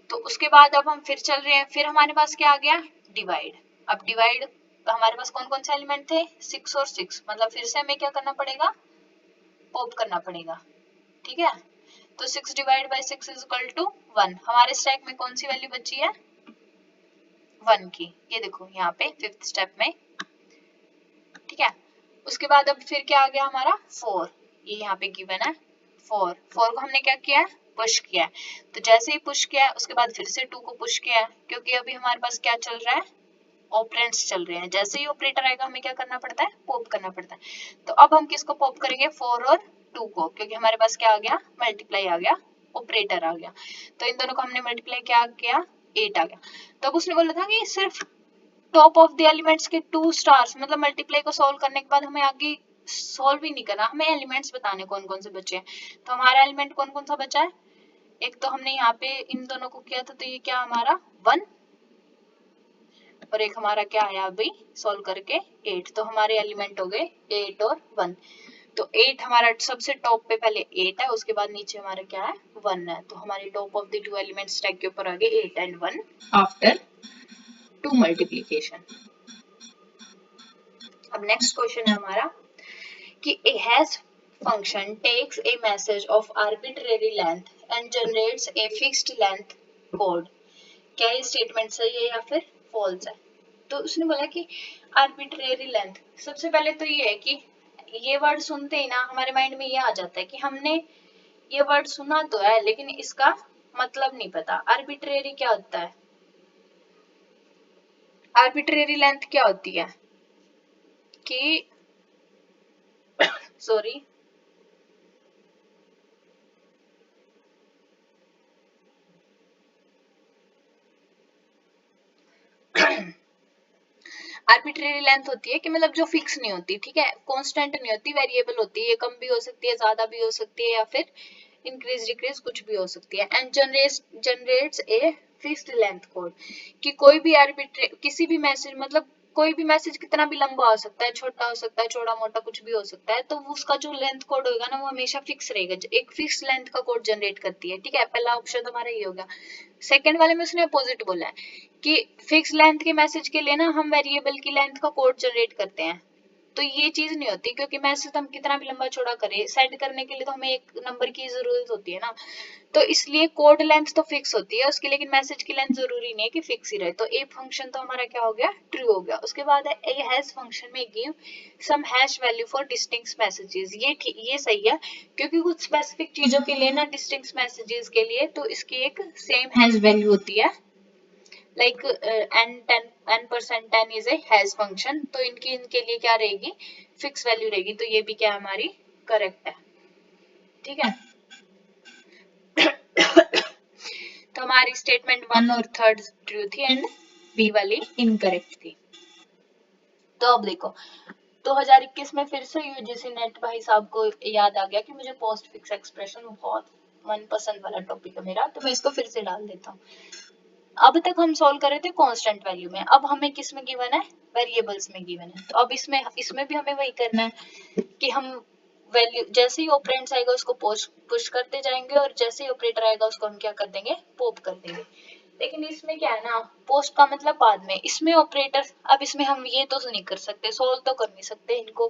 तो उसके बाद अब हम फिर चल रहे हैं, फिर हमारे पास क्या आ गया, डिवाइड। अब डिवाइड हमारे पास कौन कौन से एलिमेंट थे, 6 और 6, मतलब फिर से हमें क्या करना पड़ेगा, पॉप करना पड़ेगा, ठीक है। तो 6 divide by 6 is equal to 1। हमारे स्टैक में कौन सी वैल्यू बची है, 1 की। ये देखो यहाँ पे फिफ्थ स्टेप में, ठीक है। उसके बाद अब फिर क्या आ गया हमारा, 4, ये यहाँ पे गिवन है 4 4 को हमने क्या किया है, पुश किया है। तो जैसे ही पुश किया है उसके बाद फिर से 2 को पुश किया है, क्योंकि अभी हमारे पास क्या चल रहा है, ऑपरेंड्स चल रहे हैं। जैसे ही ऑपरेटर आएगा हमें क्या करना पड़ता है, पॉप करना पड़ता है। तो अब हम किसको पॉप करेंगे, 4 और 2 को, क्योंकि हमारे पास क्या आ गया, मल्टीप्लाई आ गया, ऑपरेटर आ गया। तो इन दोनों को हमने मल्टीप्लाई क्या किया, 8 आ गया। तो अब उसने बोला था कि सिर्फ टॉप ऑफ द एलिमेंट्स के 2 स्टार्स, मतलब मल्टीप्लाई को सॉल्व करने के बाद हमें आगे सॉल्व ही नहीं करना, हमें एलिमेंट्स बताने कौन कौन से बचे हैं। तो हमारा एलिमेंट कौन कौन सा बचा है, एक तो हमने यहाँ पे इन दोनों को किया था, तो ये क्या हमारा 1, और एक हमारा क्या आया अभी सॉल्व करके 8। तो हमारे एलिमेंट हो गए 8 और 1। तो 8 हमारा सबसे टॉप पे पहले 8 है, उसके बाद नीचे हमारा क्या है, 1 है। तो हमारे top of the 2 elements stack के ऊपर आ गए 8 एंड 1 आफ्टर 2 मल्टीप्लिकेशन। अब नेक्स्ट क्वेश्चन है हमारा कि a has function takes a message of arbitrary length and generates a fixed length code। क्या ये स्टेटमेंट सही है या फिर फॉल्स है। तो उसने बोला कि आर्बिट्रेरी लेंथ, सबसे पहले तो ये है कि ये वर्ड सुनते ही ना हमारे माइंड में ये आ जाता है कि हमने ये वर्ड सुना तो है लेकिन इसका मतलब नहीं पता। आर्बिट्रेरी क्या होता है, आर्बिट्रेरी लेंथ क्या होती है कि सॉरी आर्बिट्रेरी लेंथ होती है कि मतलब जो फिक्स नहीं होती, ठीक है, कांस्टेंट नहीं होती, वेरिएबल होती है, ये कम भी हो सकती है, ज्यादा भी हो सकती है, या फिर इंक्रीज डिक्रीज कुछ भी हो सकती है। And generates a fixed length code, कि कोई भी आर्बिट्रे किसी भी मैसेज, मतलब कोई भी मैसेज कितना भी लंबा हो सकता है, छोटा हो सकता है, चौड़ा मोटा कुछ भी हो सकता है, तो उसका जो लेंथ कोड होगा ना वो हमेशा फिक्स रहेगा, एक फिक्स लेंथ का कोड जनरेट करती है, ठीक है। पहला ऑप्शन हमारा ये होगा। सेकंड वाले में उसने अपोजिट बोला है कि फिक्स लेंथ के मैसेज के लिए ना हम वेरिएबल की लेंथ का कोड जनरेट करते हैं। तो ये चीज नहीं होती, क्योंकि मैसेज हम कितना भी लंबा चौड़ा करें, सेंड करने के लिए तो हमें एक नंबर की जरूरत होती है ना, तो इसलिए कोड लेंथ तो फिक्स होती है उसकी, लेकिन मैसेज की लेंथ जरूरी नहीं है कि फिक्स ही रहे। तो ए फंक्शन तो हमारा क्या हो गया, ट्रू हो गया। उसके बाद है ए हैश फंक्शन में give some hash value for distinct messages. ये सही है, क्योंकि कुछ स्पेसिफिक चीजों के लिए ना, डिस्टिंक्ट मैसेजेस के लिए तो इसकी एक सेम हैश वैल्यू होती है, like n% is a hash function, तो इनके लिए क्या रहेगी, फिक्स वैल्यू रहेगी। तो ये भी क्या हमारी करेक्ट है, ठीक है। तो हमारी स्टेटमेंट 1 और 3 ट्रू थी एंड बी वाली इनकरेक्ट थी। तो अब देखो 2021 में फिर से यूजीसी नेट भाई साहब को याद आ गया कि मुझे पोस्ट फिक्स एक्सप्रेशन बहुत मनपसंद वाला टॉपिक है मेरा, तो मैं इसको फिर से डाल देता हूँ। अब तक हम सॉल्व कर रहे थे कांस्टेंट वैल्यू में, अब हमें किस में गिवन है, वेरिएबल्स में गिवन है। तो अब इसमें भी हमें वही करना है कि हम वैल्यू जैसे ही ऑपरेंड्स आएगा उसको पुश करते जाएंगे, और जैसे ही ऑपरेटर आएगा उसको हम क्या कर देंगे, पॉप कर देंगे। लेकिन इसमें क्या है ना, पोस्ट का मतलब बाद में, इसमें ऑपरेटर, अब इसमें हम ये तो नहीं कर सकते, सोल्व तो कर नहीं सकते इनको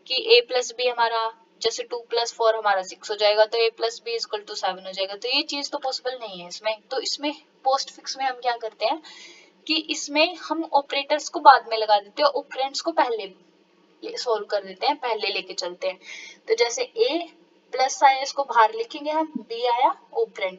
कि a प्लस बी हमारा जैसे 2 प्लस 4 हमारा 6 हो जाएगा, तो a plus b equal to 7 हो जाएगा। तो ये चीज तो पॉसिबल नहीं है इसमें। तो इसमें पोस्ट फिक्स में हम क्या करते हैं कि इसमें हम ऑपरेटर्स को बाद में लगा देते हैं, ऑपरेंड्स को पहले सोल्व कर देते हैं, पहले लेके चलते हैं। तो जैसे a प्लस आया इसको बाहर लिखेंगे हम, b आया ऑपरेंड,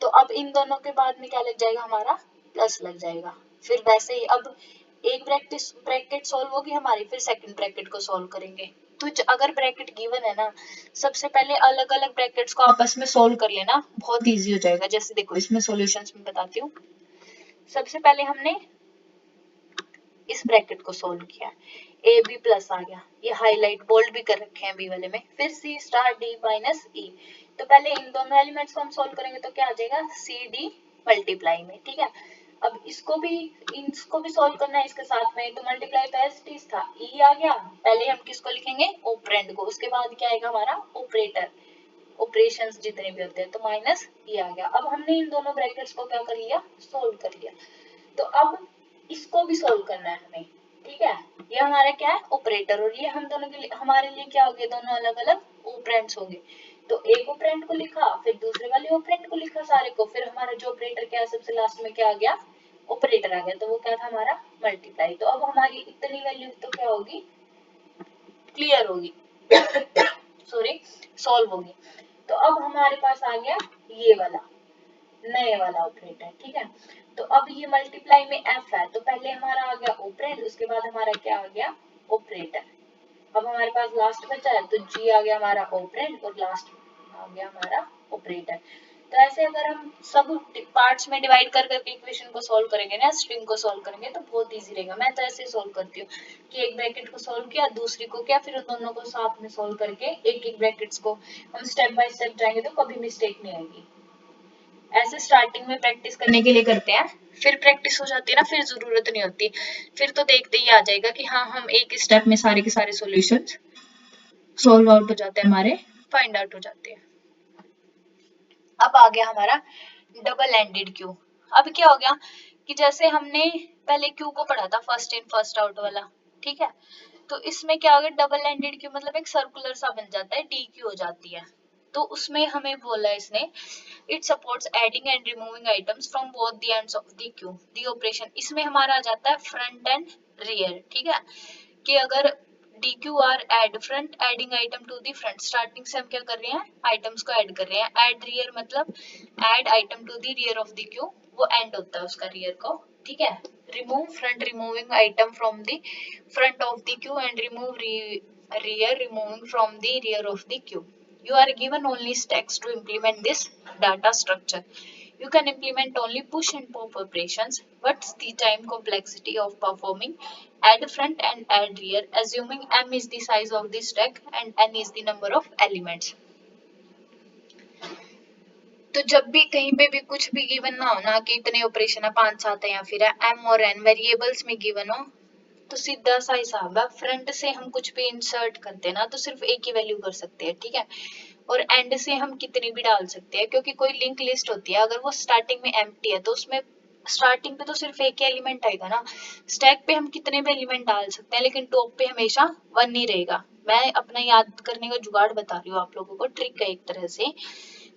तो अब इन दोनों के बाद में क्या लग जाएगा, हमारा प्लस लग जाएगा। फिर वैसे ही अब एक ब्रैकेट सॉल्व होगी हमारी, फिर सेकंड ब्रैकेट को सॉल्व करेंगे। तो अगर ब्रैकेट गिवन है ना, सबसे पहले अलग अलग ब्रैकेट्स को आपस में सोल्व कर लेना, बहुत इजी हो जाएगा। जैसे देखो इसमें सॉल्यूशंस में बताती हूँ। सबसे पहले हमने इस ब्रैकेट को सोल्व किया, ए बी प्लस आ गया, ये हाईलाइट बोल्ड भी कर रखे हैं बी वाले में। फिर सी स्टार डी माइनस ई, तो पहले इन दोनों एलिमेंट्स को हम सोल्व करेंगे, तो क्या आ जाएगा, सी डी मल्टीप्लाई में, ठीक है। अब इसको भी सोल्व करना है इसके साथ में, तो मल्टीप्लाई तो एस टी था, ई आ गया, पहले हम किसको लिखेंगे, ऑपरेंड को, उसके बाद क्या आएगा हमारा ऑपरेटर, ऑपरेशंस जितने भी होते हैं, तो माइनस ई आ गया। अब हमने इन दोनों ब्रैकेट्स को क्या कर लिया, सोल्व कर लिया। तो अब इसको भी सोल्व करना है हमें, ठीक है। ये हमारा क्या है, ऑपरेटर, और ये हम दोनों के लिए, हमारे लिए क्या हो गए, दोनों अलग अलग ऑपरेंड्स हो गए। तो एक ऑपरेंड को लिखा, फिर दूसरे वाले ऑपरेंड को लिखा सारे को, फिर हमारा जो ऑपरेटर क्या है सबसे लास्ट में क्या आ गया, ऑपरेटर आ गया, तो वो क्या था हमारा मल्टीप्लाई। तो अब हमारी इतनी वैल्यू तो क्या होगी, क्लियर होगी सॉरी, सॉल्व होगी। तो अब हमारे पास आ गया ये वाला नए वाला ऑपरेटर, ठीक है। तो अब ये मल्टीप्लाई में एफ है, तो पहले हमारा आ गया ऑपरेंड, उसके बाद हमारा क्या आ गया ऑपरेटर। अब हमारे पास लास्ट बचा है, तो जी आ गया हमारा ऑपरेंड और लास्ट आ गया हमारा ऑपरेटर। तो ऐसे अगर हम सब पार्ट्स में डिवाइड कर करके इक्वेशन को सॉल्व करेंगे ना, स्ट्रिंग को सॉल्व करेंगे, तो बहुत इजी रहेगा। मैं तो ऐसे सॉल्व करती हूँ कि एक ब्रैकेट को सॉल्व किया, दूसरी को किया, फिर उन दोनों को साथ में सॉल्व करके एक एक ब्रैकेट्स को हम स्टेप बाय स्टेप जाएंगे तो कभी मिस्टेक नहीं आएगी। ऐसे स्टार्टिंग में प्रैक्टिस करने के लिए करते हैं, फिर प्रैक्टिस हो जाती है ना, फिर जरूरत नहीं होती, फिर तो देखते ही आ जाएगा कि हाँ हम एक स्टेप में सारे के सारे सॉल्यूशंस सॉल्व आउट हो जाते हैं, हमारे फाइंड आउट हो जाते हैं। अब आ गया हमारा डबल एंडेड क्यू। अब क्या हो गया कि जैसे हमने पहले क्यू को पढ़ा था फर्स्ट इन फर्स्ट आउट वाला, ठीक है। तो इसमें क्या हो गया डबल एंडेड क्यू मतलब एक सर्कुलर सा बन जाता है, डी क्यू हो जाती है। तो उसमें हमें बोला इसने it supports adding and removing items from both the ends of the Q. The operation इसमें हमारा आ जाता है फ्रंट एंड रियर, ठीक है। कि अगर DQR add front adding item to the front, starting से हम क्या कर रहे हैं आइटम्स को ऐड कर रहे हैं। एड रियर मतलब add item to the rear of the queue, वो एंड होता है उसका रियर को, ठीक है। Remove front removing item from the front of the queue and remove rear removing from the rear of the queue. You are given only stacks to implement this data structure. You can implement only push and pop operations. What's the time complexity of performing add front and add rear, assuming m is the size of the stack and n is the number of elements. तो जब भी कहीं पे भी कुछ भी given ना हो ना कि इतने ऑपरेशन है 5-7 है या फिर m और n वेरिएबल्स में गिवन हो, तो सीधा सा हिसाब है, फ्रंट से हम कुछ भी इंसर्ट करते हैं ना तो सिर्फ एक ही वैल्यू कर सकते हैं, ठीक है। और एंड से हम कितनी भी डाल सकते हैं, क्योंकि कोई लिंक लिस्ट होती है, अगर वो स्टार्टिंग में एम्प्टी है तो उसमें स्टार्टिंग पे तो सिर्फ एक ही एलिमेंट आएगा ना। स्टैक पे हम कितने भी एलिमेंट डाल सकते हैं, लेकिन टॉप पे हमेशा 1 ही रहेगा। मैं अपना याद करने का जुगाड़ बता रही हूँ आप लोगों को, ट्रिक है एक तरह से,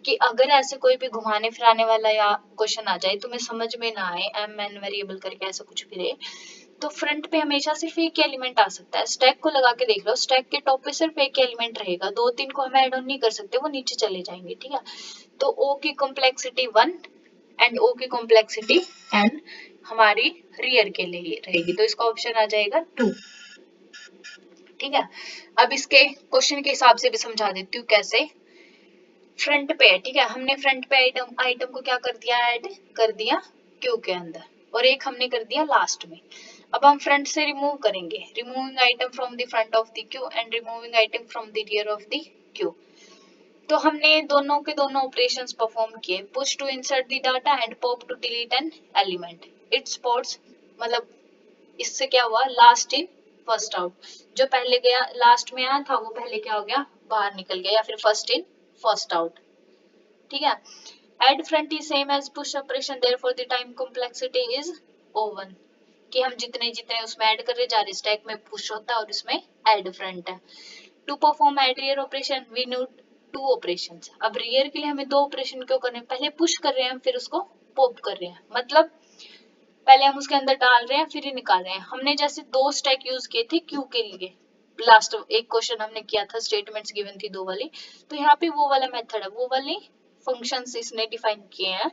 कि अगर ऐसे कोई भी घुमाने फिराने वाला या क्वेश्चन आ जाए तुम्हें समझ में ना आए, एम एन वेरिएबल करके ऐसा कुछ भी रहे, तो फ्रंट पे हमेशा सिर्फ एक ही एलिमेंट आ सकता है। स्टैक को लगा के देख लो, स्टैक के टॉप पे सिर्फ एक ही एलिमेंट रहेगा, 2-3 को हम ऐड ऑन नहीं कर सकते, वो नीचे चले जाएंगे, ठीक है। तो ओ की कॉम्प्लेक्सिटी 1 एंड ओ की कॉम्प्लेक्सिटी एन हमारी रियर के लिए रहेगी, तो इसका ऑप्शन आ जाएगा 2, ठीक है। अब इसके क्वेश्चन के हिसाब से भी समझा देती हूँ कैसे। फ्रंट पे है, ठीक है, हमने फ्रंट पे आइटम को क्या कर दिया ऐड कर दिया क्यू के अंदर, और एक हमने कर दिया लास्ट में। अब हम फ्रंट से रिमूव करेंगे, removing item from the front of the queue and removing item from the rear of the queue. तो हमने दोनों के दोनों ऑपरेशंस परफॉर्म किए, push to insert the data and pop to delete an element. It spots मतलब इससे क्या हुआ लास्ट इन फर्स्ट आउट, जो पहले गया लास्ट में आया था वो पहले क्या हो गया बाहर निकल गया, या फिर फर्स्ट इन फर्स्ट आउट, ठीक है। Add front is same as push operation, therefore the time complexity is O1, कि हम जितने जितने उसमें ऐड कर रहे जा रहे, स्टैक में पुश होता है और इसमें ऐड फ्रंट है। To perform add rear operation we need 2 operations. अब रियर के लिए हमें 2 ऑपरेशन क्यों करने, पहले पुश कर रहे हैं फिर उसको पॉप कर रहे हैं, मतलब पहले हम उसके अंदर डाल रहे हैं फिर ही निकाल रहे हैं। हमने जैसे 2 स्टैक यूज किए थे क्यू के लिए, लास्ट एक क्वेश्चन हमने किया था, स्टेटमेंट्स गिवन थी 2 वाली, तो यहाँ पे वो वाला मेथड है, वो वाली फंक्शंस इसने डिफाइन किए हैं,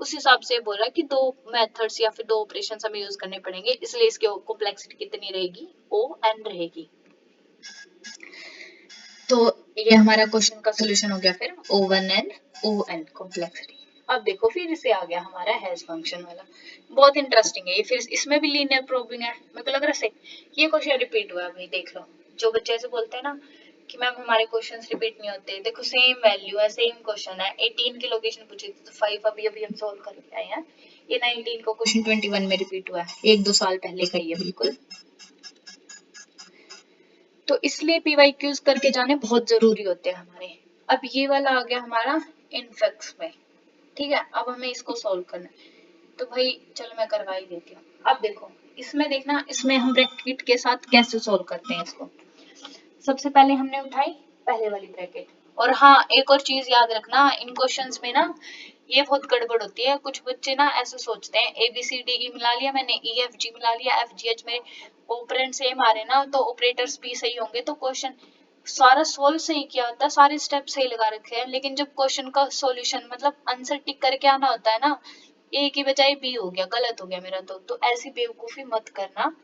उस हिसाब से बोला कि 2 मेथड्स या फिर 2 ऑपरेशंस हमें यूज करने पड़ेंगे, इसलिए इसकी कॉम्प्लेक्सिटी कितनी रहेगी ओ एन रहेगी। तो ये हमारा क्वेश्चन का सोल्यूशन हो गया फिर O1 एंड ON कॉम्प्लेक्सिटी। अब देखो फिर इसे आ गया हमारा हैश फंक्शन वाला, बहुत इंटरेस्टिंग है ये, फिर इसमें भी लीनियर प्रोबिंग है। मेरे को लग रहा है ये क्वेश्चन रिपीट हुआ है भाई, देख लो जो बच्चे ऐसे बोलते हैं ना कि मैम हमारे क्वेश्चंस रिपीट नहीं होते, देखो सेम वैल्यू है सेम क्वेश्चन है, 18 की लोकेशन पूछी थी तो 5 अभी अभी हम सॉल्व करके आए हैं, ये 19 को क्वेश्चन 21 में रिपीट हुआ है, 1-2 साल पहले का ही है बिल्कुल। तो इसलिए PYQs करके जाने बहुत जरूरी होते हैं हमारे। अब ये वाला आ गया हमारा इनफेक्स में, ठीक है। अब हमें इसको सॉल्व करना है, तो भाई चलो मैं करवा ही देती हूँ। अब देखो इसमें देखना, इसमें हम ब्रैकेट के साथ कैसे सॉल्व करते हैं इसको। सबसे पहले हमने उठाई पहले वाली ब्रैकेट, और हाँ एक और चीज याद रखना, इन क्वेश्चंस में ना ये बहुत गड़बड़ होती है, कुछ बच्चे ना ऐसे सोचते हैं ABCDE मिला लिया मैंने, EFG मिला लिया, FGH में ऑपरेंड सेम आ रहे ना तो ऑपरेटर्स भी सही होंगे तो क्वेश्चन सारा सोल्व सही किया होता है, सारे स्टेप सही लगा रखे हैं, लेकिन जब क्वेश्चन का सॉल्यूशन मतलब आंसर टिक करके आना होता है ना, ए की बजाय बी हो गया, गलत हो गया मेरा। तो ऐसी बेवकूफी मत करना।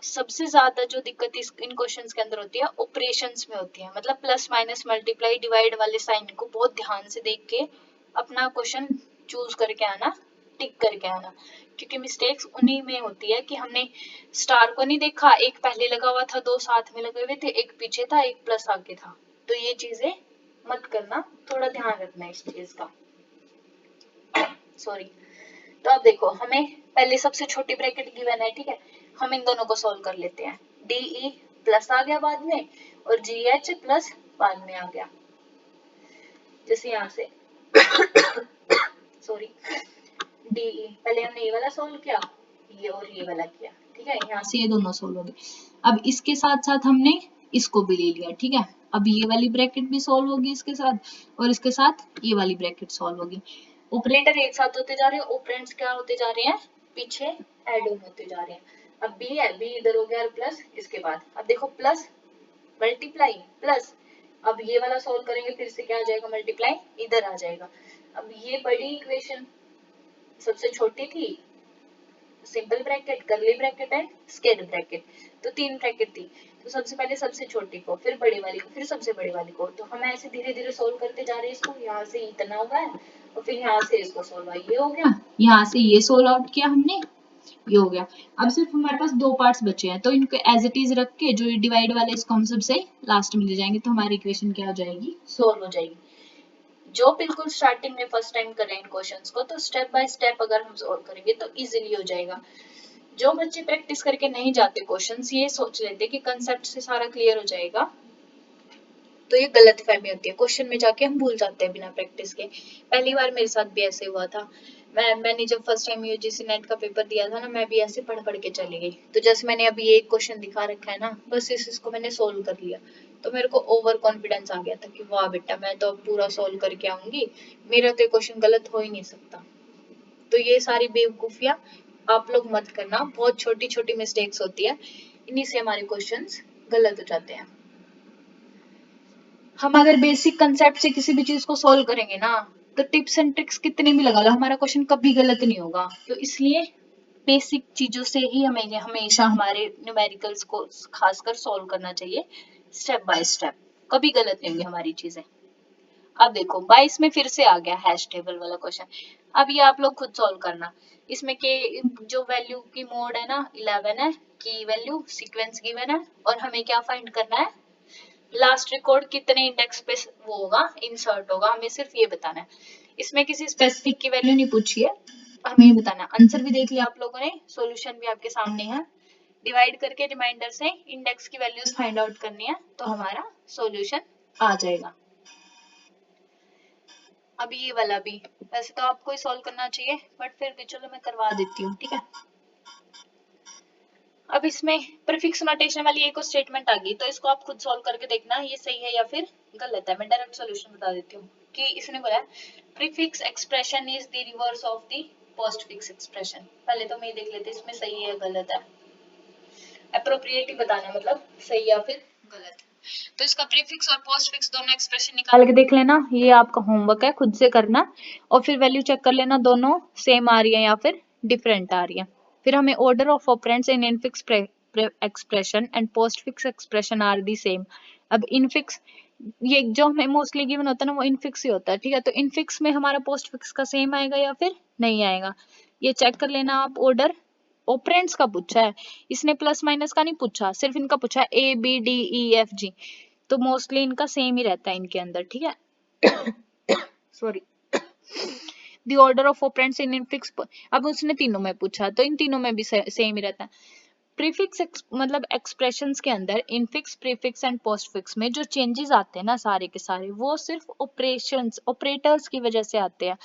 सबसे ज्यादा जो दिक्कत इन क्वेश्चंस के अंदर होती है ऑपरेशंस में होती है, मतलब प्लस माइनस मल्टीप्लाई डिवाइड वाले साइन को बहुत ध्यान से देख के अपना क्वेश्चन चूज करके आना, टिक करके आना, क्योंकि मिस्टेक्स उन्हीं में होती है कि हमने स्टार को नहीं देखा, एक पहले लगा हुआ था, दो साथ में लगे हुए थे, एक पीछे था, एक प्लस आगे था। तो ये चीजें मत करना, थोड़ा ध्यान रखना इस चीज का। सॉरी। तो अब देखो, हमें पहले सबसे छोटी ब्रैकेट गिवन है, ठीक है, हम इन दोनों को सॉल्व कर लेते हैं। डी ई प्लस आ गया बाद में, और जी एच प्लस बाद में आ गया, जैसे यहाँ से सॉरी, डी ई पहले हमने ये वाला सॉल्व किया, ये और ये वाला किया, ठीक है, यहाँ से ये दोनों सॉल्व हो गए। अब इसके साथ साथ हमने इसको भी ले लिया, ठीक है। अब ये वाली ब्रैकेट भी सॉल्व होगी इसके साथ, और इसके साथ ये वाली ब्रैकेट सॉल्व होगी। ऑपरेटर एक साथ होते जा रहे हैं, ऑपरेंड्स क्या होते जा रहे हैं, पीछे ऐड ऑन होते जा रहे हैं। अब बी है, बी इधर हो गया प्लस, इसके बाद अब देखो प्लस मल्टीप्लाई प्लस, अब ये वाला सॉल्व करेंगे फिर से क्या आ जाएगा, मल्टीप्लाई इधर आ जाएगा। अब ये बड़ी इक्वेशन सबसे छोटी थी, simple bracket, curly bracket and square bracket, तो तीन ब्रैकेट थी। तो सबसे पहले सबसे छोटी को, फिर बड़ी वाली को, फिर सबसे बड़ी वाली को, तो हम ऐसे धीरे धीरे सोल्व करते जा रहे हैं इसको। यहाँ से इतना होगा और फिर यहाँ से इसको सोल्व, ये हो गया, यहाँ से ये सोल्व आउट किया हमने, ये हो गया। अब सिर्फ हमारे पास दो पार्ट्स बचे हैं, तो इनको एज इट इज रख के जो डिवाइड वाले इसको हम सबसे लास्ट में ले जाएंगे, तो हमारी इक्वेशन क्या हो जाएगी, सोल्व हो जाएगी। जो बिल्कुल स्टार्टिंग में फर्स्ट टाइम कर रहे हैं इन क्वेश्चंस को, तो स्टेप बाय स्टेप अगर हम सॉल्व करेंगे तो इजीली हो जाएगा। जो बच्चे प्रैक्टिस करके नहीं जाते क्वेश्चंस, ये सोच लेते कि कंसेप्ट से सारा क्लियर हो जाएगा, तो ये गलत फहमी होती है, क्वेश्चन में जाके हम भूल जाते हैं बिना प्रैक्टिस के। पहली बार मेरे साथ भी ऐसे हुआ था। मैंने जब फर्स्ट टाइम यूजीसी नेट का पेपर दिया था ना, मैं भी ऐसे पढ़ पढ़ के चली गई। तो जैसे मैंने अभी ये एक क्वेश्चन दिखा रखा है ना, बस इसको मैंने सोल्व कर लिया, तो मेरे को ओवर कॉन्फिडेंस आ गया था कि वाह बेटा, मैं तो अब पूरा सोल्व करके आऊंगी, मेरा तो क्वेश्चन गलत हो ही नहीं सकता। तो ये सारी बेवकूफियां आप लोग मत करना, बहुत छोटी छोटी मिस्टेक्स होती है, इन्हीं से हमारे क्वेश्चंस गलत हो जाते हैं। हम अगर बेसिक कंसेप्ट से किसी भी चीज को सोल्व करेंगे ना, तो टिप्स एंड ट्रिक्स कितने भी लगा लो, हमारा क्वेश्चन कभी गलत नहीं होगा। तो इसलिए बेसिक चीजों से ही हमें हमेशा हमारे न्यूमेरिकल्स को खासकर सोल्व करना चाहिए, स्टेप बाय स्टेप, कभी गलत नहीं होंगी हमारी चीजें। अब देखो 22 में फिर से आ गया हैश टेबल वाला क्वेश्चन। अब ये आप लोग खुद सॉल्व करना। इसमें के जो वैल्यू की मोड है ना 11 है, की वैल्यू सीक्वेंस गिवन है, और हमें क्या फाइंड करना है, लास्ट रिकॉर्ड कितने इंडेक्स पे वो होगा, इंसर्ट होगा, हमें सिर्फ ये बताना है। इसमें किसी स्पेसिफिक की वैल्यू नहीं पूछी है, हमें ये बताना। आंसर भी देख लिया आप लोगों ने, सॉल्यूशन भी आपके सामने है। डिवाइड करके रिमाइंडर से इंडेक्स की वैल्यूज फाइंड आउट करनी है, तो हमारा सॉल्यूशन आ जाएगा। अब ये वाला भी वैसे तो आपको ही सॉल्व करना चाहिए, बट फिर भी चलो मैं करवा देती हूँ, ठीक है। अब इसमें प्रीफिक्स नोटेशन वाली एक और स्टेटमेंट आ गई, तो इसको आप खुद सॉल्व करके देखना ये सही है या फिर गलत है। मैं डायरेक्ट सॉल्यूशन बता देती हूँ कि इसने बोला prefix expression is the reverse of the postfix expression. पहले तो मैं देख लेते इसमें सही है गलत है, अप्रोप्रिएट ही बताना, मतलब सही या फिर गलत। तो इसका प्रीफिक्स और पोस्टफिक्स दोनों एक्सप्रेशन निकाल के देख लेना, ये आपका होमवर्क है, खुद से करना, और फिर वैल्यू चेक कर लेना दोनों सेम आ रही है या फिर डिफरेंट आ रही है। फिर हमें order of operands in infix expression and postfix expression are the same. अब इनफिक्स, ये जो हमें मोस्टली गिवन होता है ना, वो इनफिक्स ही होता है, ठीक है। तो इनफिक्स में हमारा पोस्टफिक्स का सेम आएगा या फिर नहीं आएगा, ये चेक कर लेना आप। ऑर्डर ऑपरेंड्स का पूछा है, इसने प्लस माइनस का नहीं पूछा, सिर्फ इनका पूछा है A B D E F G, तो मोस्टली इनका सेम ही रहता है इनके अंदर, ठीक है। Sorry. The order of operands in infix, अब उसने तीनों में पूछा, तो इन तीनों में भी सेम ही रहता है। प्रीफिक्स मतलब एक्सप्रेशंस के अंदर इनफिक्स, प्रीफिक्स एंड पोस्टफिक्स में जो चेंजेस आते हैं ना सारे के सारे, वो सिर्फ ऑपरेशंस ऑपरेटर्स की वजह से आते हैं,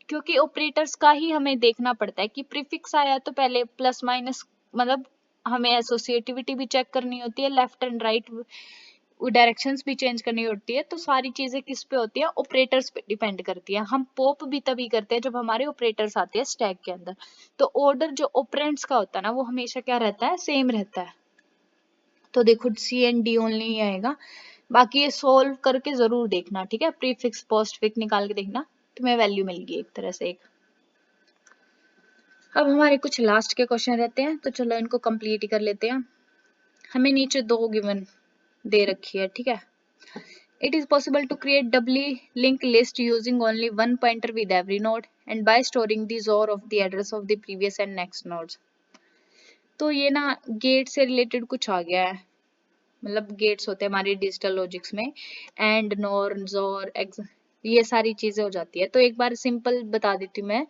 क्योंकि ऑपरेटर्स का ही हमें देखना पड़ता है कि प्रीफिक्स आया तो पहले प्लस माइनस, मतलब हमें एसोसिएटिविटी भी चेक करनी होती है, लेफ्ट एंड राइट डायरेक्शंस भी चेंज करनी होती है, तो सारी चीजें किस पे होती है, ऑपरेटर्स पे डिपेंड करती है। हम पॉप भी तभी करते हैं जब हमारे ऑपरेटर्स आते हैं स्टैक के अंदर। तो ऑर्डर जो ऑपरेंड्स का होता है ना, वो हमेशा क्या रहता है, सेम रहता है। तो देखो सी एंड डी ओनली ही आएगा, बाकी ये सोल्व करके जरूर देखना, ठीक है, प्रीफिक्स पोस्टफिक्स निकाल के देखना, तुम्हें वैल्यू मिलेगी एक तरह से एक। अब हमारे कुछ लास्ट के क्वेश्चन रहते हैं, तो चलो इनको कंप्लीट ही कर लेते हैं। हमें नीचे दो गिवन दे रखी है, ठीक है। It is possible to create doubly linked list using only one pointer with every node and by storing the XOR of the address of the previous and next nodes। तो ये ना गेट से related कुछ आ गया है, मतलब gets होते हैं हमारे डिजिटल लॉजिक्स में, एंड नॉर जोर एक्स, ये सारी चीजें हो जाती है। तो एक बार सिंपल बता देती हूँ मैं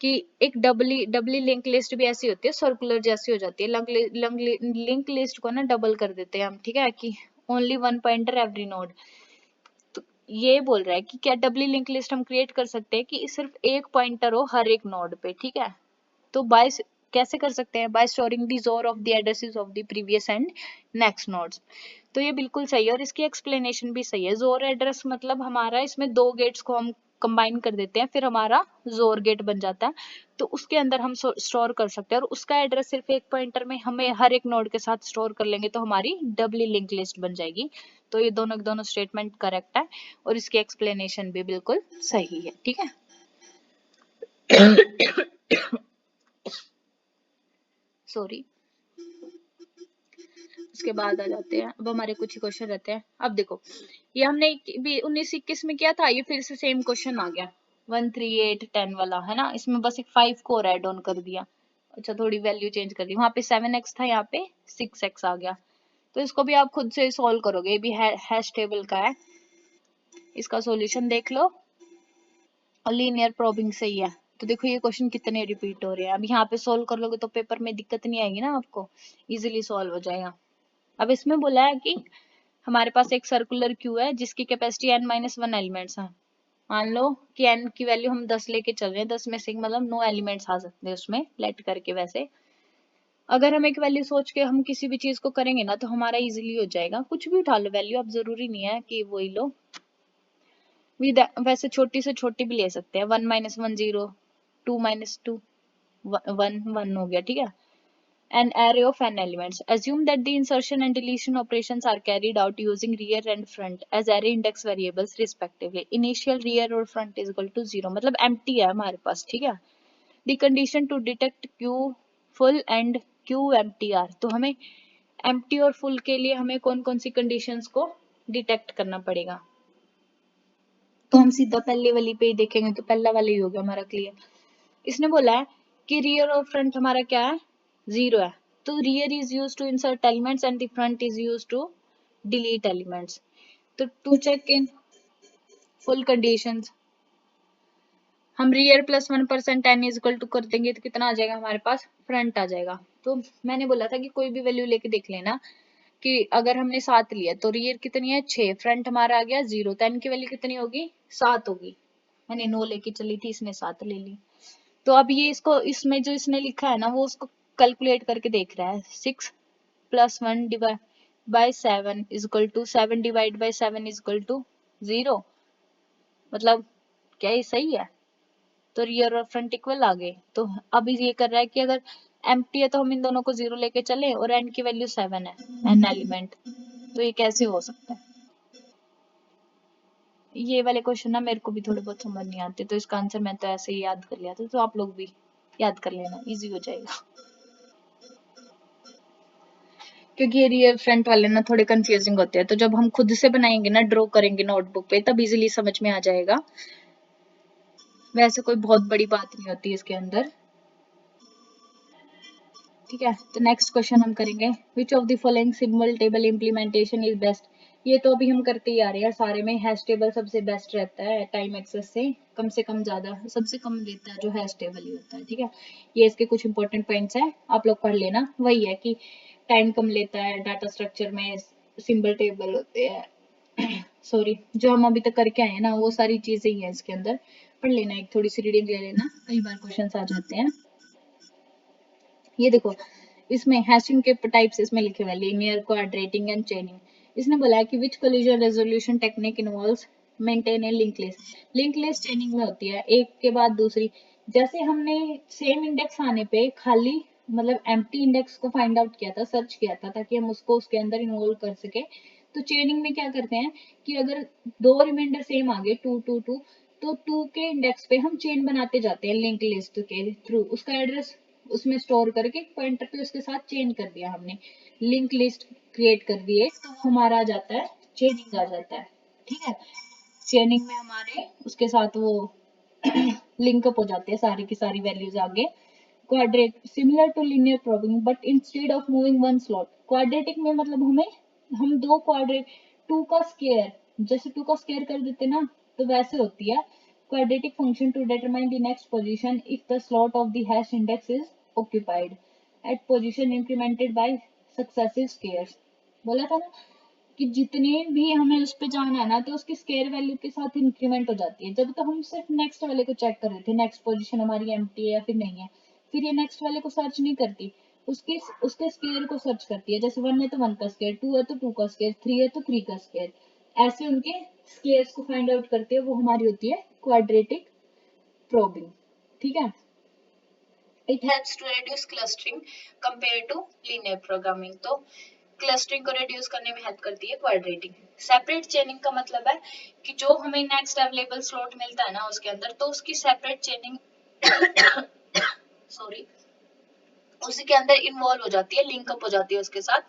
कि एक डबली लिंक लिस्ट भी ऐसी होती है, सर्कुलर जैसी हो जाती है। लिंक लिस्ट को ना डबल कर देते हैं हम, ठीक है, कि only one pointer every node. तो ये बोल रहा है कि क्या डबली लिंक लिस्ट हम क्रिएट कर सकते हैं कि सिर्फ एक पॉइंटर हो हर एक नोड पे, ठीक है। तो बाय कैसे कर सकते हैं, बाय स्टोरिंग द जोर of the addresses of the previous and next nodes. तो ये बिल्कुल सही है और इसकी एक्सप्लेनेशन भी सही है। जोर एड्रेस मतलब हमारा इसमें दो गेट्स को हम कंबाइन कर देते हैं, फिर हमारा जोर गेट बन जाता है, तो उसके अंदर हम स्टोर कर सकते हैं, और उसका एड्रेस सिर्फ एक पॉइंटर में हमें हर एक नोड के साथ स्टोर कर लेंगे, तो हमारी डबली लिंक लिस्ट बन जाएगी। तो ये दोनों के दोनों स्टेटमेंट करेक्ट है और इसकी एक्सप्लेनेशन भी बिल्कुल सही है, ठीक है। सॉरी। उसके बाद आ जाते हैं, अब हमारे कुछ ही क्वेश्चन रहते हैं। अब देखो, ये हमने भी 19-21 में किया था, ये फिर से सेम क्वेश्चन आ गया 1 3 8 10 वाला, है ना। इसमें बस एक 5 को और ऐड ऑन कर दिया, अच्छा थोड़ी वैल्यू चेंज कर दी, वहां पे 7x था, यहाँ पे 6x आ गया। तो इसको भी आप खुद से सॉल्व करोगे, ये भी हैश टेबल का है, इसका सॉल्यूशन देख लो और लीनियर प्रोबिंग सही है। तो देखो ये क्वेश्चन कितने रिपीट हो रहे हैं, अब यहाँ पे सॉल्व कर लोगे तो पेपर में दिक्कत नहीं आएगी ना, आपको इजीली सॉल्व हो जाएगा। अब इसमें बोला है कि हमारे पास एक सर्कुलर क्यू है जिसकी कैपेसिटी n-1 एलिमेंट्स है। मान लो कि n की वैल्यू हम 10 लेके चल रहे हैं, 10 में से मतलब 9 एलिमेंट्स आ सकते हैं उसमें लेट करके। वैसे अगर हम एक वैल्यू सोच के हम किसी भी चीज को करेंगे ना, तो हमारा इजीली हो जाएगा, कुछ भी उठा लो वैल्यू, अब जरूरी नहीं है कि वही लो, वैसे छोटी से छोटी भी ले सकते हैं, 1-1 0, 2-2 1 हो गया, ठीक है। An array of n elements. Assume that the insertion and deletion operations are carried out using rear and front as array index variables respectively. Initial rear और front is equal to 0, मतलब empty है हमारे पास, ठीक है। The condition to detect q full and q empty are, तो हमें empty और full के लिए हमें कौन कौन सी conditions को डिटेक्ट करना पड़ेगा। तो हम सीधा पहले वाली पे ही देखेंगे, तो पहला वाला ही हो गया हमारा क्लियर। इसने बोला है कि रियर और फ्रंट हमारा क्या है, 0 है, तो rear is use to insert elements and the front is use to delete elements. तो to check in full conditions, हम rear plus 1% n is equal to कर देंगे, तो कितना आ जाएगा हमारे पास, फ्रंट आ जाएगा। तो मैंने बोला था कि कोई भी वैल्यू लेके देख लेना, कि अगर हमने 7 लिया तो रियर कितनी है 6, फ्रंट हमारा आ गया 0, तो n की वैल्यू कितनी होगी 7 होगी। मैंने 9 लेके चली थी, इसने 7 ले ली। तो अब ये इसको इसमें जो इसने लिखा है ना, वो उसको कैलकुलेट करके देख रहा है। 6 + 1 divide by 7 is equal to 7 divide by 7 is equal to 0, मतलब क्या ये सही है। तो रियर और फ्रंट इक्वल आ गए। तो अब ये कर रहा है कि अगर एम्प्टी है तो हम इन दोनों को 0 लेके चले, और n की वैल्यू 7 है, n एलिमेंट, तो ये कैसे हो सकता है। ये वाले क्वेश्चन ना मेरे को भी थोड़े बहुत समझ नहीं आते, तो इसका आंसर मैं तो ऐसे ही याद कर लिया था, तो आप लोग भी याद कर लेना, इजी हो जाएगा। क्योंकि ये रियर फ्रंट वाले ना थोड़े कंफ्यूजिंग होते हैं, तो जब हम खुद से बनाएंगे ना, ड्रॉ करेंगे नोटबुक पे, तब इजीली समझ में आ जाएगा। वैसे कोई बहुत बड़ी बात नहीं होती इसके अंदर, ठीक है। तो नेक्स्ट क्वेश्चन हम करेंगे, which of the following symbol table implementation is best. ये तो अभी हम करते ही आ रहे हैं सारे में, हैश टेबल सबसे बेस्ट रहता है टाइम एक्सेस से कम ज्यादा सबसे कम लेता है जो हैश टेबल ही होता है, ठीक है। ये इसके कुछ इंपॉर्टेंट पॉइंट्स हैं, आप लोग पढ़ लेना। वही है कि टाइम कम लेता है, डाटा स्ट्रक्चर में सिंबल टेबल होते हैं, सॉरी, जो हम अभी तक करके आए हैं ना, वो सारी चीजें ही है इसके अंदर, पढ़ लेना, एक थोड़ी सी रीडिंग ले लेना, कई बार क्वेश्चन आ जाते हैं। ये देखो, इसमें हैशिंग के टाइप्स इसमें लिखे हुए, लीनियर, क्वाड्रेटिक एंड चेनिंग। इसने बोला है कि which collision resolution technique involves maintain a link list. Link list chaining में होती है, एक के बाद दूसरी। जैसे हमने सेम इंडेक्स आने पे खाली मतलब एम्प्टी इंडेक्स को फाइंड आउट किया था, सर्च किया था, ताकि हम उसको उसके अंदर इन्वॉल्व कर सके, तो चेनिंग में क्या करते हैं कि अगर दो रिमाइंडर सेम आ गए 2 2 2, तो 2 के इंडेक्स पे हम चेन बनाते जाते हैं लिंक लिस्ट के थ्रू, उसका एड्रेस उसमें स्टोर करके पॉइंटर पे उसके साथ चेंज कर दिया हमने, लिंक लिस्ट क्रिएट कर दिए, तो वो हमारा आ जाता है चेनिंग आ जाता है। ठीक है, चेनिंग में हमारे उसके साथ वो लिंकअप हो जाते हैं सारी की सारी वैल्यूज आगे। Quadrate similar to linear probing but instead of moving one slot, quadratic में मतलब हम दो क्वाड्रेट, टू का स्केयर, जैसे टू का स्केयर कर देते ना, तो वैसे होती है quadratic function to determine the next position if the slot of the hash index is occupied at position incremented by successive squares। बोला था ना कि जितने भी हमें उस पे जाना है ना, तो उसकी स्केयर वैल्यू के साथ इंक्रीमेंट हो जाती है। जब तो हम सिर्फ नेक्स्ट वाले को चेक कर रहे थे, नेक्स्ट पोजीशन हमारी एम्प्टी है या फिर नहीं है, फिर ये नेक्स्ट वाले को सर्च नहीं करती, उसके उसके स्केयर को सर्च करती है। जैसे 1 है तो 1 का स्केयर, 2 है तो 2 का स्केयर, 3 है तो 3 का स्केयर, ऐसे उनके स्केयर्स को फाइंड आउट करते हैं, वो हमारी होती है क्वाड्रेटिक प्रोबिंग। ठीक है, it helps to reduce clustering compare to linear programming. तो क्लस्टरिंग को रिड्यूस करने में हेल्प करती है क्वाड्रेटिक। सेपरेट चेनिंग का मतलब है कि जो हमें नेक्स्ट अवेलेबल स्लॉट मिलता है ना उसके अंदर, तो उसकी सेपरेट चेनिंग सॉरी उसी के अंदर इन्वॉल्व हो जाती है, लिंकअप हो जाती है उसके साथ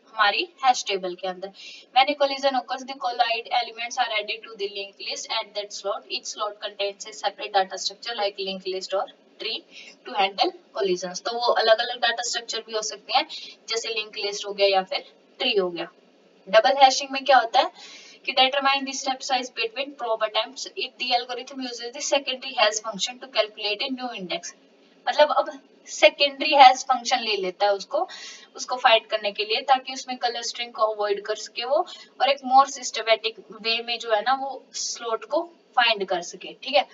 हमारी हैश टेबल के अंदर। When a collision occurs, the collide elements are added to the linked list at that slot. Each slot contains a separate data structure like linked list or tree to handle collisions। तो वो अलग अलग data structure भी हो सकते हैं, जैसे link list हो गया या फिर ट्री हो गया। डबल हैशिंग में क्या होता है कि determine the step size between probe attempts if the algorithm uses the secondary hash function to calculate a new index। मतलब अब सेकेंडरी हैश फंक्शन ले लेता है उसको फाइंड करने के लिए, ताकि उसमें कलर स्ट्रिंग को अवॉइड कर सके वो, और एक मोर सिस्टमैटिक वे में जो है ना वो स्लॉट को फाइंड कर सके। ठीक है,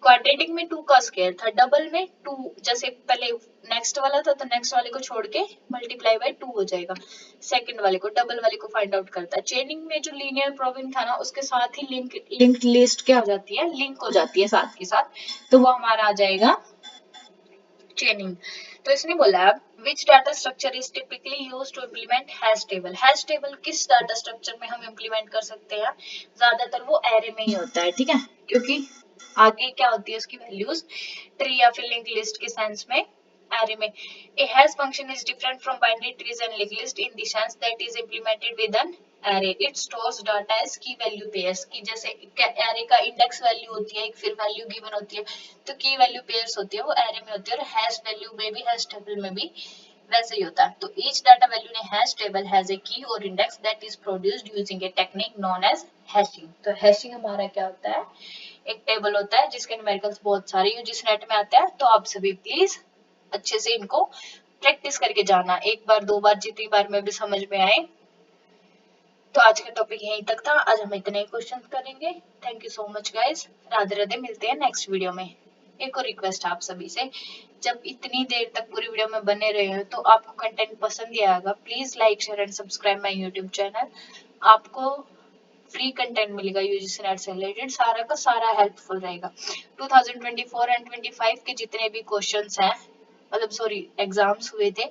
क्वाड्रेटिक में 2 का स्क्वायर था, डबल में 2, जैसे पहले नेक्स्ट वाला था तो नेक्स्ट वाले को छोड़ के मल्टीप्लाई बाय 2 हो जाएगा, सेकंड वाले को, डबल वाले को फाइंड आउट करता है। चेनिंग में जो लीनियर प्रोबिंग था ना उसके साथ ही लिंक्ड लिस्ट क्या हो जाती है, लिंक हो जाती है साथ के साथ, तो वो हमारा आ जाएगा चेनिंग। तो इसने बोला which data structure is typically used to implement hash table. Hash table किस डाटा स्ट्रक्चर में हम इम्प्लीमेंट कर सकते हैं, ज्यादातर वो एरे में ही होता है। ठीक है, क्योंकि आगे क्या होती है उसकी वैल्यूज ट्री या फिर लिंक लिस्ट के सेंस में array में। A hash function is different from binary trees and linked list in the sense that is implemented with an array. It stores data as key value pairs। की जैसे array का index value होती है, एक फिर value given होती है, तो key value pairs होती है वो array में होती है, और hash value में भी hash table में भी वैसे ही होता है। तो each data value in a hash table has a key or index that is produced using a technique known as hashing। तो hashing हमारा क्या होता है, एक टेबल होता है जिसके न्यूमेरिकल्स बहुत सारे यूजीसी नेट में आते हैं। तो आप सभी प्लीज अच्छे से इनको प्रैक्टिस करके जाना, एक बार दो बार जितनी बार में भी समझ में आए। तो आज का टॉपिक यहीं तक था, आज हम इतने ही क्वेश्चन करेंगे। Thank you so much guys, Radhe Radhe, मिलते हैं नेक्स्ट वीडियो में। एक और रिक्वेस्ट आप सभी से, जब इतनी देर तक पूरी वीडियो में बने रहे हो तो आपको कंटेंट पसंद ही आएगा, please like share and subscribe my YouTube channel. आपको फ्री कंटेंट मिलेगा यूजीसी नेट से रिलेटेड, सारा का सारा हेल्पफुल रहेगा। 2024 एंड 25 के जितने भी क्वेश्चंस हैं, मतलब सॉरी एग्जाम्स हुए थे,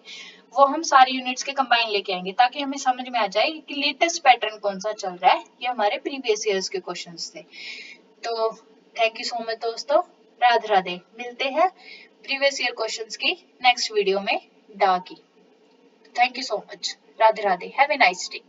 वो हम सारे यूनिट्स के कंबाइन लेके आएंगे, ताकि हमें समझ में आ जाए कि लेटेस्ट पैटर्न कौन सा चल रहा है, ये हमारे प्रीवियस ईयर्स के क्वेश्चंस थे। तो थैंक यू सो मच दोस्तों, राधे राधे, मिलते हैं प्रीवियस ईयर क्वेश्चंस की नेक्स्ट वीडियो में डा की। Thank you so much, Radhe Radhe, have a nice day.